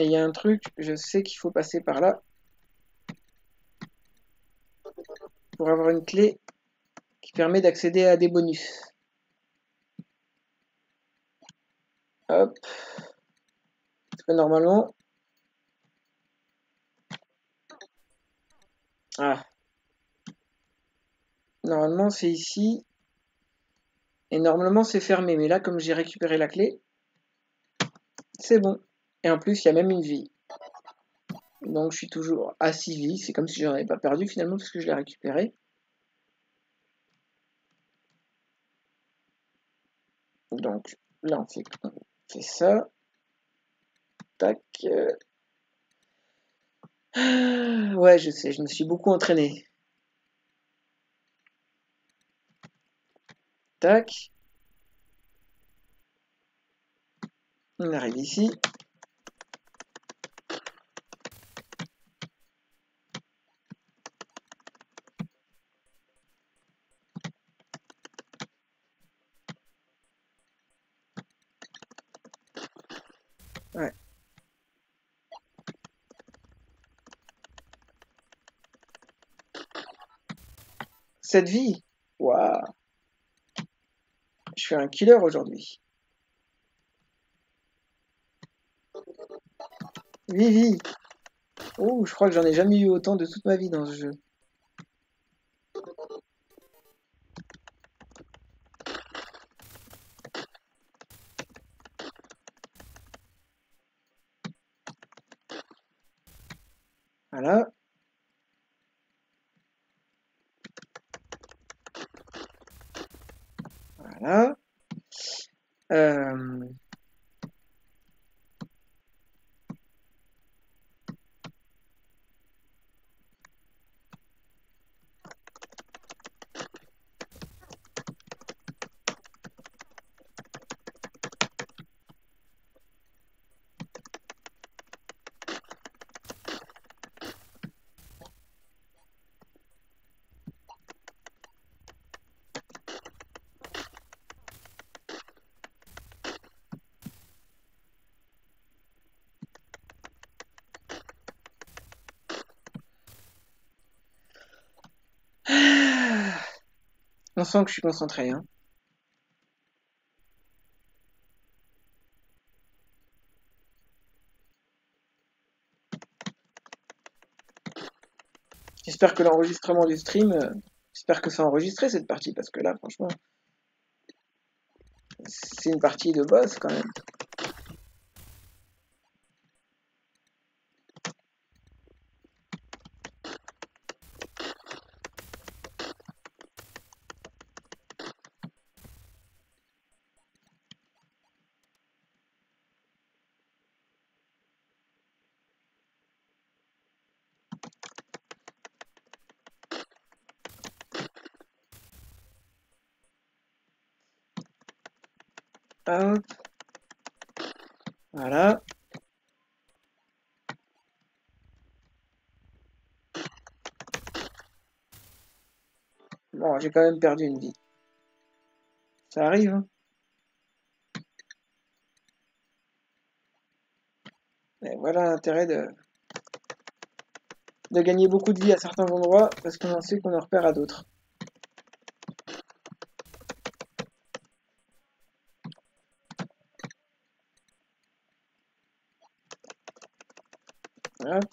Et il y a un truc, je sais qu'il faut passer par là pour avoir une clé qui permet d'accéder à des bonus. Hop. Parce que normalement... Ah. Normalement c'est ici. Et normalement c'est fermé. Mais là comme j'ai récupéré la clé, c'est bon. Et en plus il y a même une vie. Donc je suis toujours à 6 vies. C'est comme si j'en avais pas perdu finalement parce que je l'ai récupéré. Donc là on fait ça. Tac. Ouais, je sais, je me suis beaucoup entraîné. Tac. On arrive ici. Ouais. Cette vie. Waouh. Je suis un killer aujourd'hui. Vivi. Oh, je crois que j'en ai jamais eu autant de toute ma vie dans ce jeu. Voilà. Voilà. Euh, On sent que je suis concentré, hein. J'espère que l'enregistrement du stream, j'espère que ça a enregistré cette partie, parce que là, franchement, c'est une partie de boss quand même. Hop. Voilà. Bon, j'ai quand même perdu une vie. Ça arrive, hein. Et voilà l'intérêt de... de gagner beaucoup de vie à certains endroits parce qu'on en sait qu'on en repère à d'autres. Hop.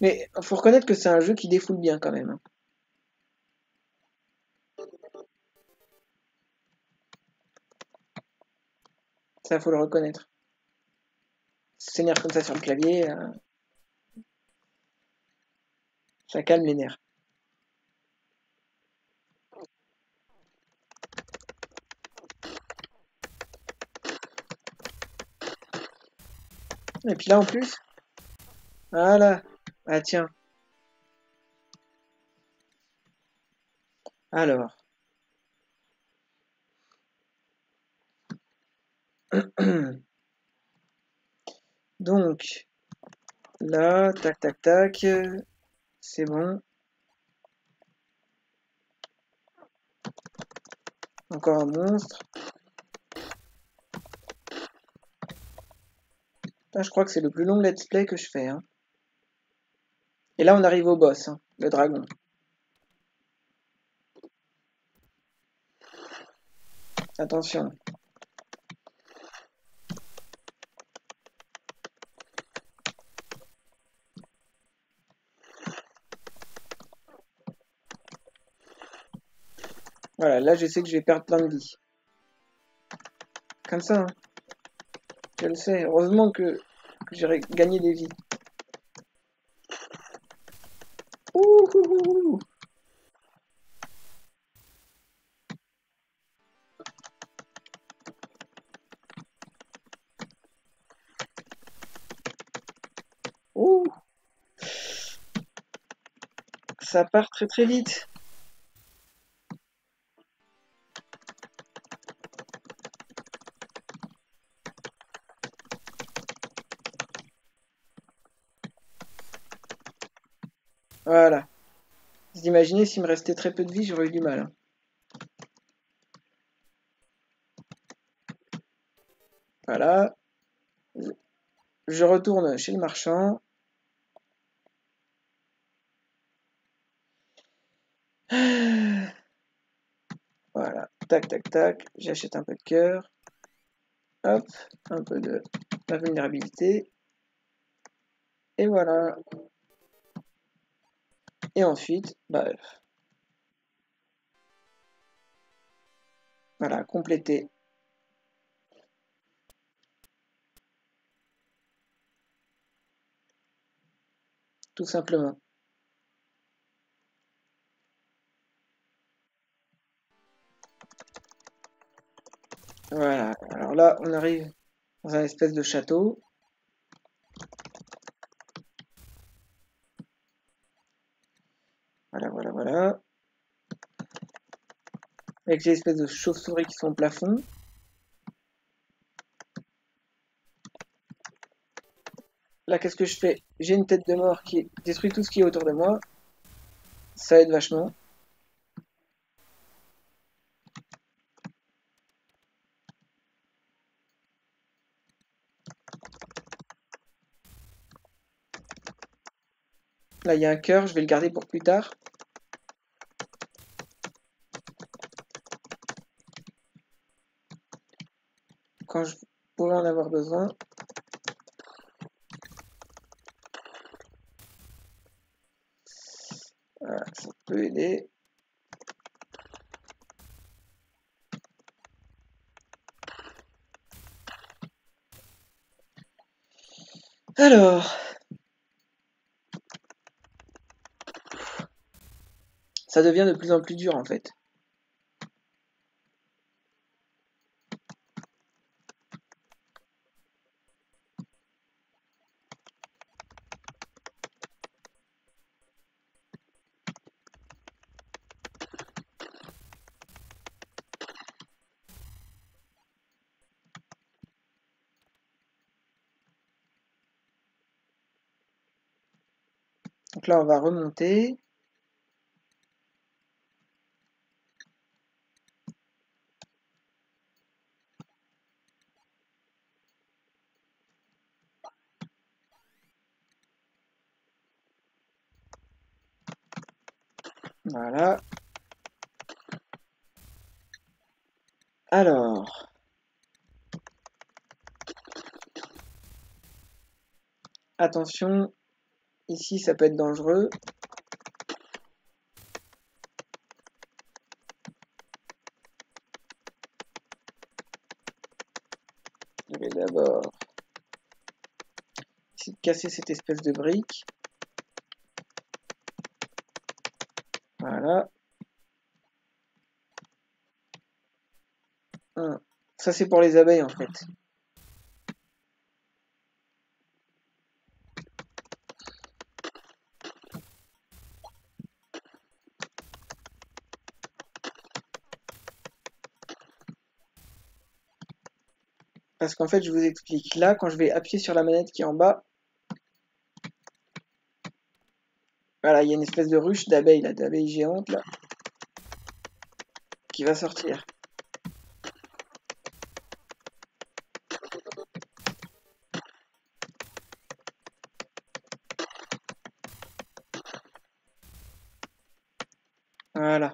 Mais faut reconnaître que c'est un jeu qui défoule bien quand même, hein. Ça, faut le reconnaître. S'énerve comme ça sur le clavier, ça calme les nerfs. Et puis là en plus, voilà. Ah tiens. Alors. Donc, là, tac, tac, tac. C'est bon. Encore un monstre. Ah, je crois que c'est le plus long let's play que je fais, hein. Et là, on arrive au boss, hein, le dragon. Attention. Voilà, là, je sais que je vais perdre plein de vie. Comme ça, hein. Je le sais. Heureusement que j'ai gagné des vies. Ouh, ouh, ouh, ouh. Ouh. Ça part très très vite. Voilà. Vous imaginez s'il me restait très peu de vie, j'aurais eu du mal, hein. Voilà. Je retourne chez le marchand. Voilà. Tac, tac, tac. J'achète un peu de cœur. Hop. Un peu de la vulnérabilité. Et voilà. Et ensuite, bah, voilà, compléter. Tout simplement. Voilà. Alors là, on arrive dans un espèce de château. Voilà, voilà, voilà. Avec les espèces de chauves-souris qui sont au plafond. Là, qu'est-ce que je fais? J'ai une tête de mort qui détruit tout ce qui est autour de moi. Ça aide vachement. Là, il y a un cœur, je vais le garder pour plus tard. Quand je pourrais en avoir besoin. Voilà, ça peut aider. Alors, ça devient de plus en plus dur en fait. Donc là, on va remonter. Voilà. Alors, attention, ici ça peut être dangereux. Je vais d'abord essayer de casser cette espèce de brique. Voilà. Ça c'est pour les abeilles en fait. Parce qu'en fait, je vous explique. Là, quand je vais appuyer sur la manette qui est en bas, voilà, il y a une espèce de ruche d'abeilles, là, d'abeilles géantes, là, qui va sortir. Voilà.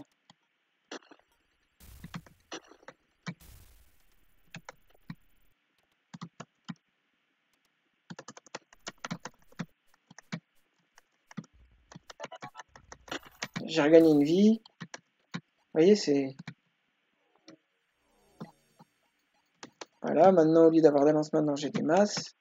J'ai regagné une vie. Vous voyez, c'est... Voilà, maintenant, au lieu d'avoir des lance maintenant, j'ai des masses.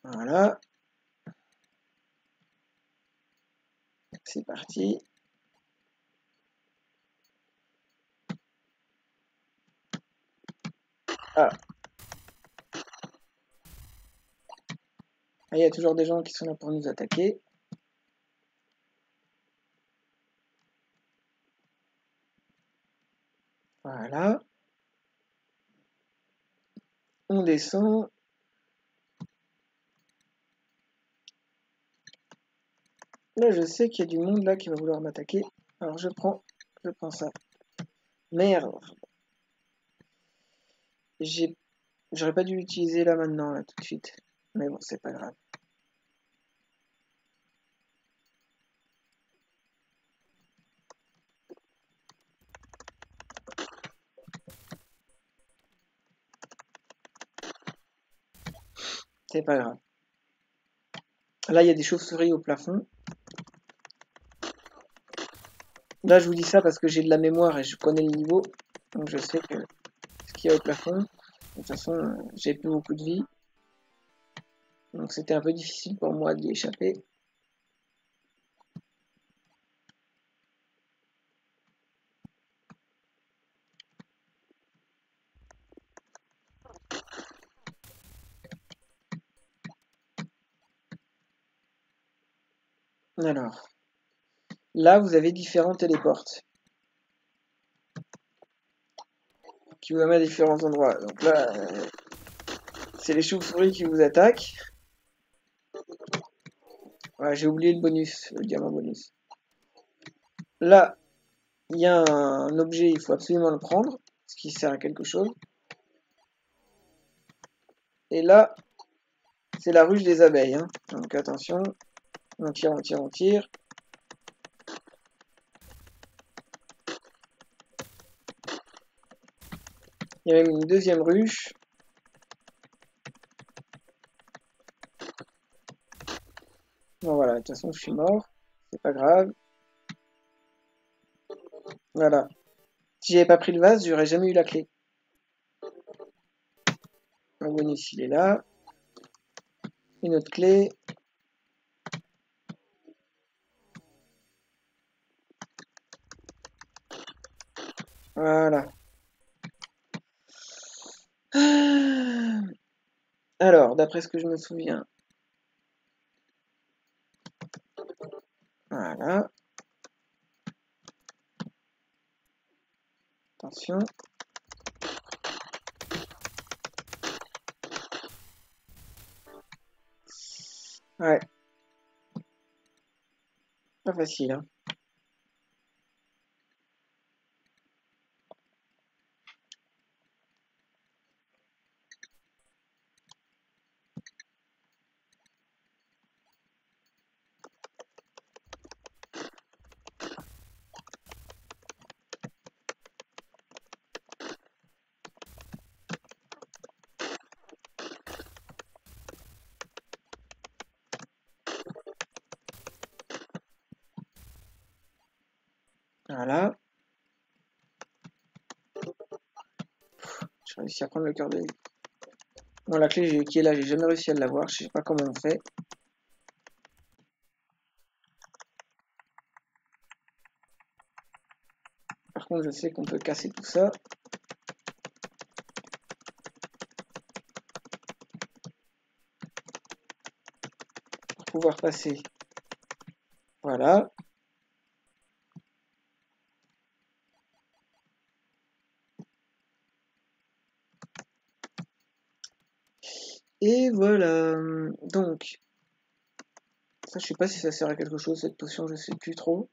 Voilà. C'est parti. Ah. Il y a toujours des gens qui sont là pour nous attaquer. Voilà. On descend. Là, je sais qu'il y a du monde là qui va vouloir m'attaquer. Alors, je prends ça. Merde. J'aurais pas dû l'utiliser là maintenant, là, tout de suite. Mais bon, c'est pas grave. C'est pas grave. Là, il y a des chauves-souris au plafond. Là, je vous dis ça parce que j'ai de la mémoire et je connais le niveau. Donc, je sais que ce qu'il y a au plafond. De toute façon, j'ai plus beaucoup de vie. Donc, c'était un peu difficile pour moi d'y échapper. Alors, là, vous avez différents téléportes qui vous amènent à différents endroits. Donc là, c'est les chauves-souris qui vous attaquent. Voilà, j'ai oublié le bonus, le diamant bonus. Là, il y a un objet, il faut absolument le prendre, parce qu'il sert à quelque chose. Et là, c'est la ruche des abeilles. Hein. Donc attention, on tire, on tire, on tire. Il y a même une deuxième ruche. Bon voilà, de toute façon je suis mort. C'est pas grave. Voilà. Si j'avais pas pris le vase, j'aurais jamais eu la clé. Le bonus il est là. Une autre clé. Voilà. Alors, d'après ce que je me souviens. Voilà. Attention. Ouais. Pas facile, hein. Voilà. J'ai réussi à prendre le cœur de vie. Bon, la clé qui est là, j'ai jamais réussi à l'avoir. Je sais pas comment on fait. Par contre, je sais qu'on peut casser tout ça. Pour pouvoir passer. Voilà. Et voilà. Donc, ça, je sais pas si ça sert à quelque chose, cette potion, je sais plus trop.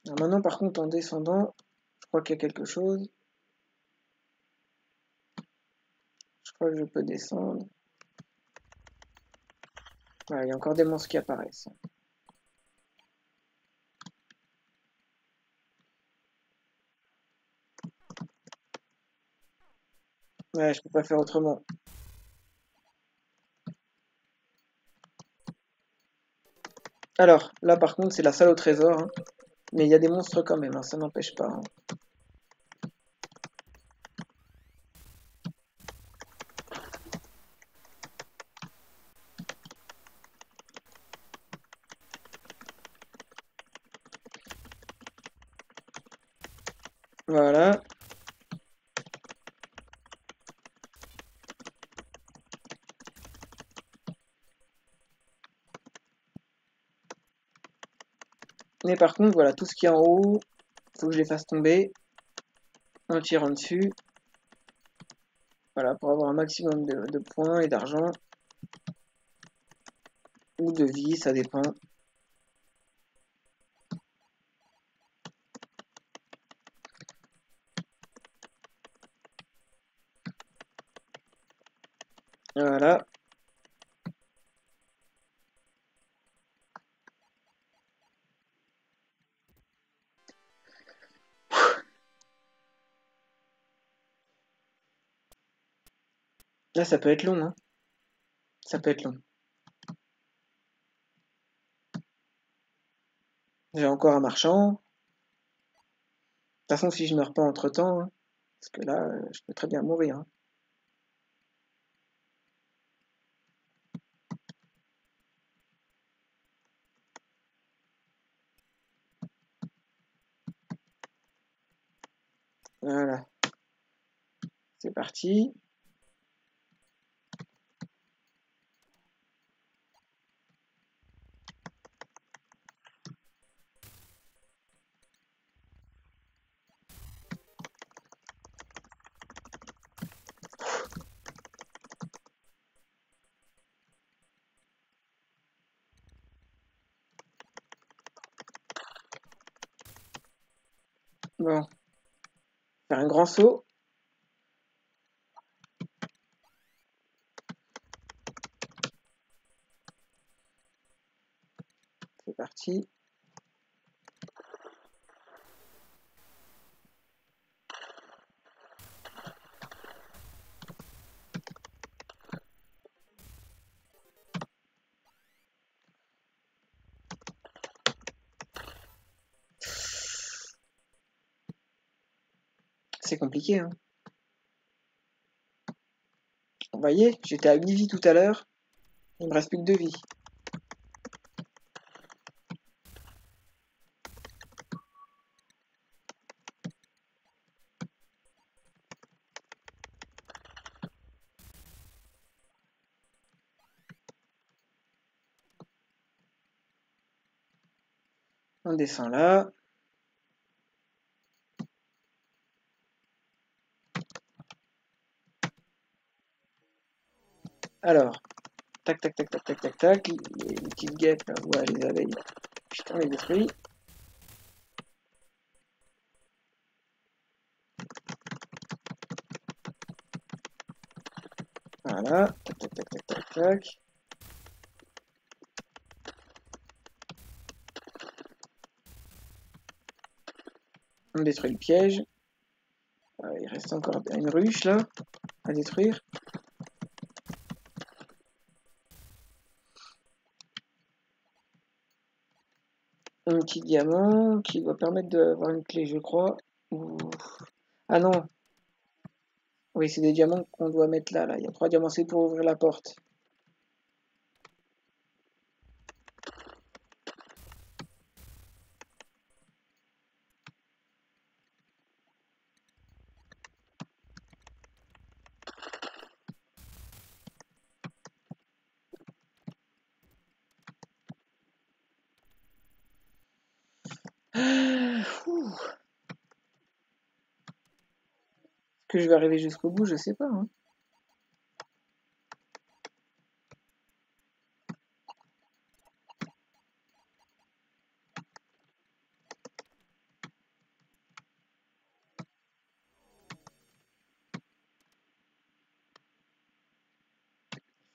Alors maintenant, par contre, en descendant, je crois qu'il y a quelque chose. Je crois que je peux descendre. Voilà, il y a encore des monstres qui apparaissent. Ouais, je peux pas faire autrement. Alors, là par contre, c'est la salle au trésor. Hein. Mais il y a des monstres quand même, hein, ça n'empêche pas. Hein. Voilà. Mais par contre, voilà, tout ce qui est en haut, faut que je les fasse tomber en tirant dessus. Voilà, pour avoir un maximum de points et d'argent. Ou de vie, ça dépend. Voilà. Là, ça peut être long, hein. Ça peut être long. J'ai encore un marchand. De toute façon, si je meurs pas entre-temps, hein, parce que là, je peux très bien mourir. Hein. Voilà. C'est parti. Bon. Faire un grand saut. C'est parti. C'est compliqué, hein. Vous voyez, j'étais à 8 vies tout à l'heure. Il me reste plus que 2 vies. On descend là. Alors, tac, tac, tac, tac, tac, tac, tac. Les petites guêpes, là, ouais, les abeilles. Putain, on les détruit. Voilà. Tac, tac, tac, tac, tac, tac. On détruit le piège. Il reste encore une ruche, là, à détruire. un petit diamant qui va permettre d'avoir une clé, je crois. Ah non, oui, c'est des diamants qu'on doit mettre là. Il y a 3 diamants, c'est pour ouvrir la porte. Est-ce que je vais arriver jusqu'au bout? Je sais pas, hein.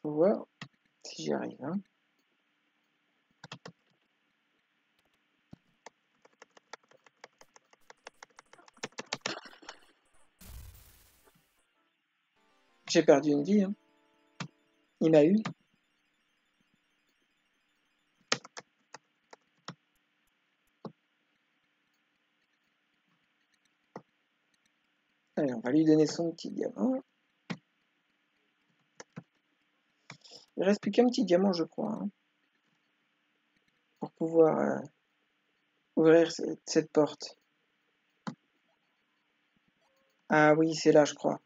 Faut voir si j'y arrive, hein. J'ai perdu une vie, hein. Il m'a eu. Allez, on va lui donner son petit diamant. Il reste plus qu'un petit diamant, je crois, hein, pour pouvoir ouvrir cette porte. Ah oui, c'est là, je crois.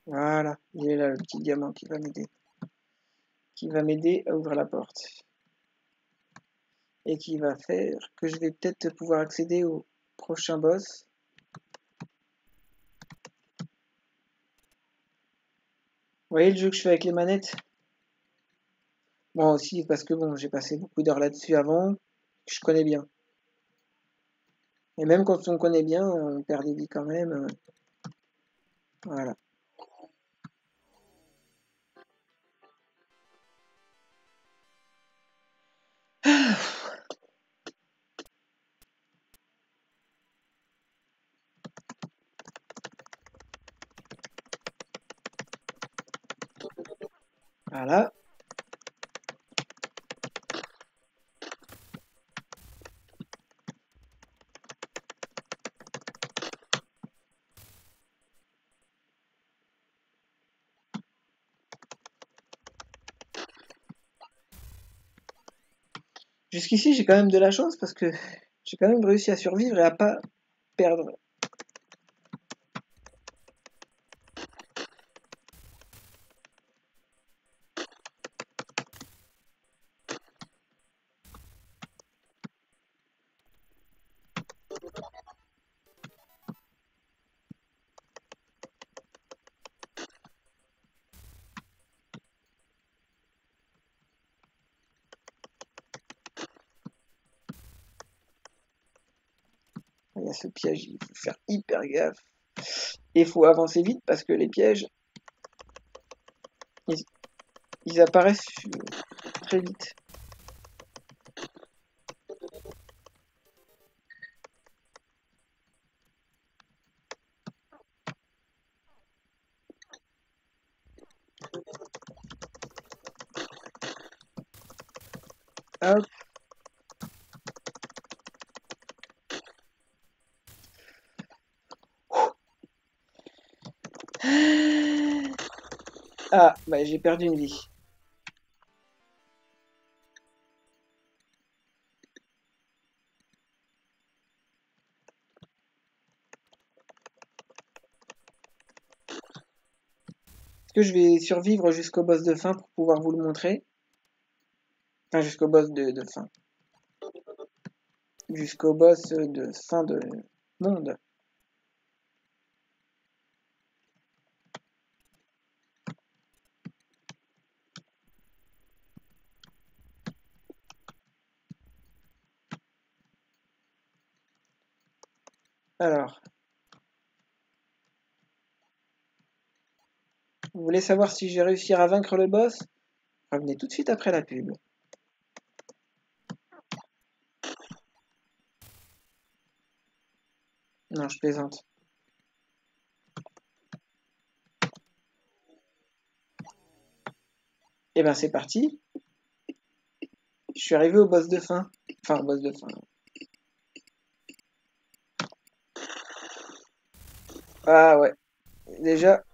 Voilà, il est là, le petit diamant qui va m'aider. Qui va m'aider à ouvrir la porte. Et qui va faire que je vais peut-être pouvoir accéder au prochain boss. Vous voyez le jeu que je fais avec les manettes? Moi aussi, parce que bon, j'ai passé beaucoup d'heures là-dessus avant. Je connais bien. Et même quand on connaît bien, on perd des vies quand même. Voilà. Voilà. Jusqu'ici, j'ai quand même de la chance parce que j'ai quand même réussi à survivre et à pas perdre. Il y a ce piège, il faut faire hyper gaffe. Et il faut avancer vite parce que les pièges, ils, ils apparaissent très vite. Hop. Ah, bah j'ai perdu une vie. Est-ce que je vais survivre jusqu'au boss de fin pour pouvoir vous le montrer? Enfin, jusqu'au boss de fin. Jusqu'au boss de fin de monde. Alors, vous voulez savoir si je vais réussir à vaincre le boss? Revenez tout de suite après la pub. Non, je plaisante. Et ben c'est parti. Je suis arrivé au boss de fin. Enfin, au boss de fin. Ah ouais. Déjà.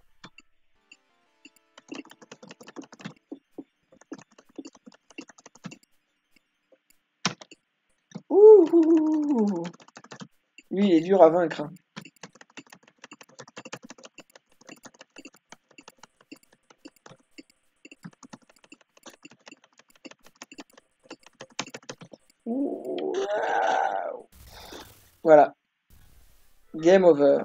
Ouh. Lui, il est dur à vaincre, hein. Ouh. Voilà. Game over.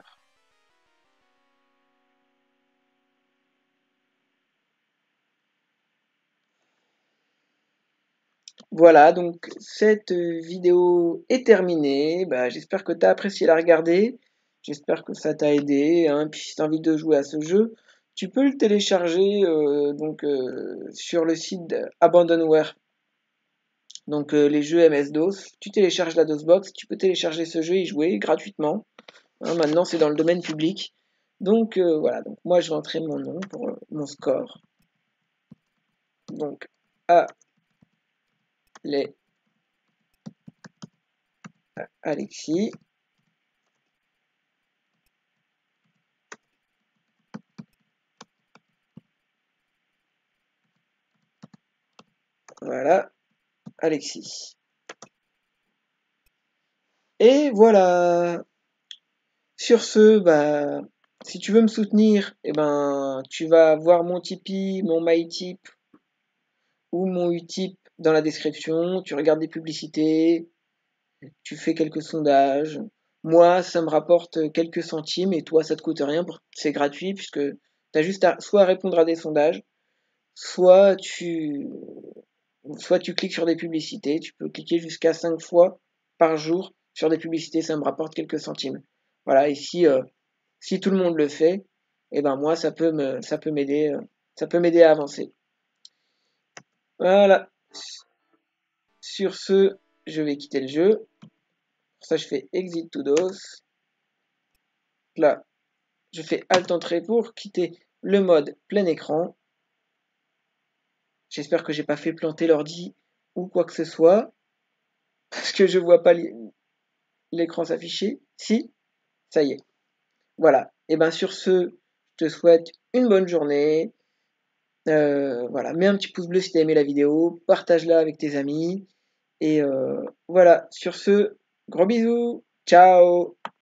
Voilà, donc cette vidéo est terminée. Bah, j'espère que tu as apprécié la regarder. J'espère que ça t'a aidé, hein. Puis si tu as envie de jouer à ce jeu, tu peux le télécharger sur le site Abandonware. Donc les jeux MS-DOS. Tu télécharges la DOSBox, tu peux télécharger ce jeu et y jouer gratuitement. Hein, maintenant c'est dans le domaine public. Donc voilà, donc moi je vais entrer mon nom pour mon score. Donc Alexis. Voilà, Alexis. Et voilà. Sur ce, bah, si tu veux me soutenir, eh ben, tu vas voir mon Tipeee, mon MyTip ou mon Utip dans la description. Tu regardes des publicités, tu fais quelques sondages. Moi, ça me rapporte quelques centimes et toi, ça te coûte rien. C'est gratuit puisque tu as juste soit à répondre à des sondages, soit tu, soit tu cliques sur des publicités. Tu peux cliquer jusqu'à 5 fois par jour sur des publicités, ça me rapporte quelques centimes. Voilà, ici, si tout le monde le fait, eh ben moi ça peut m'aider à avancer. Voilà. Sur ce, je vais quitter le jeu. Pour ça, je fais exit to DOS. Là, je fais alt entrée pour quitter le mode plein écran. J'espère que j'ai pas fait planter l'ordi ou quoi que ce soit parce que je vois pas l'écran s'afficher. Si, ça y est. Voilà. Et ben sur ce, je te souhaite une bonne journée. Voilà, mets un petit pouce bleu si t'as aimé la vidéo, partage-la avec tes amis. Et voilà, sur ce, gros bisous, ciao!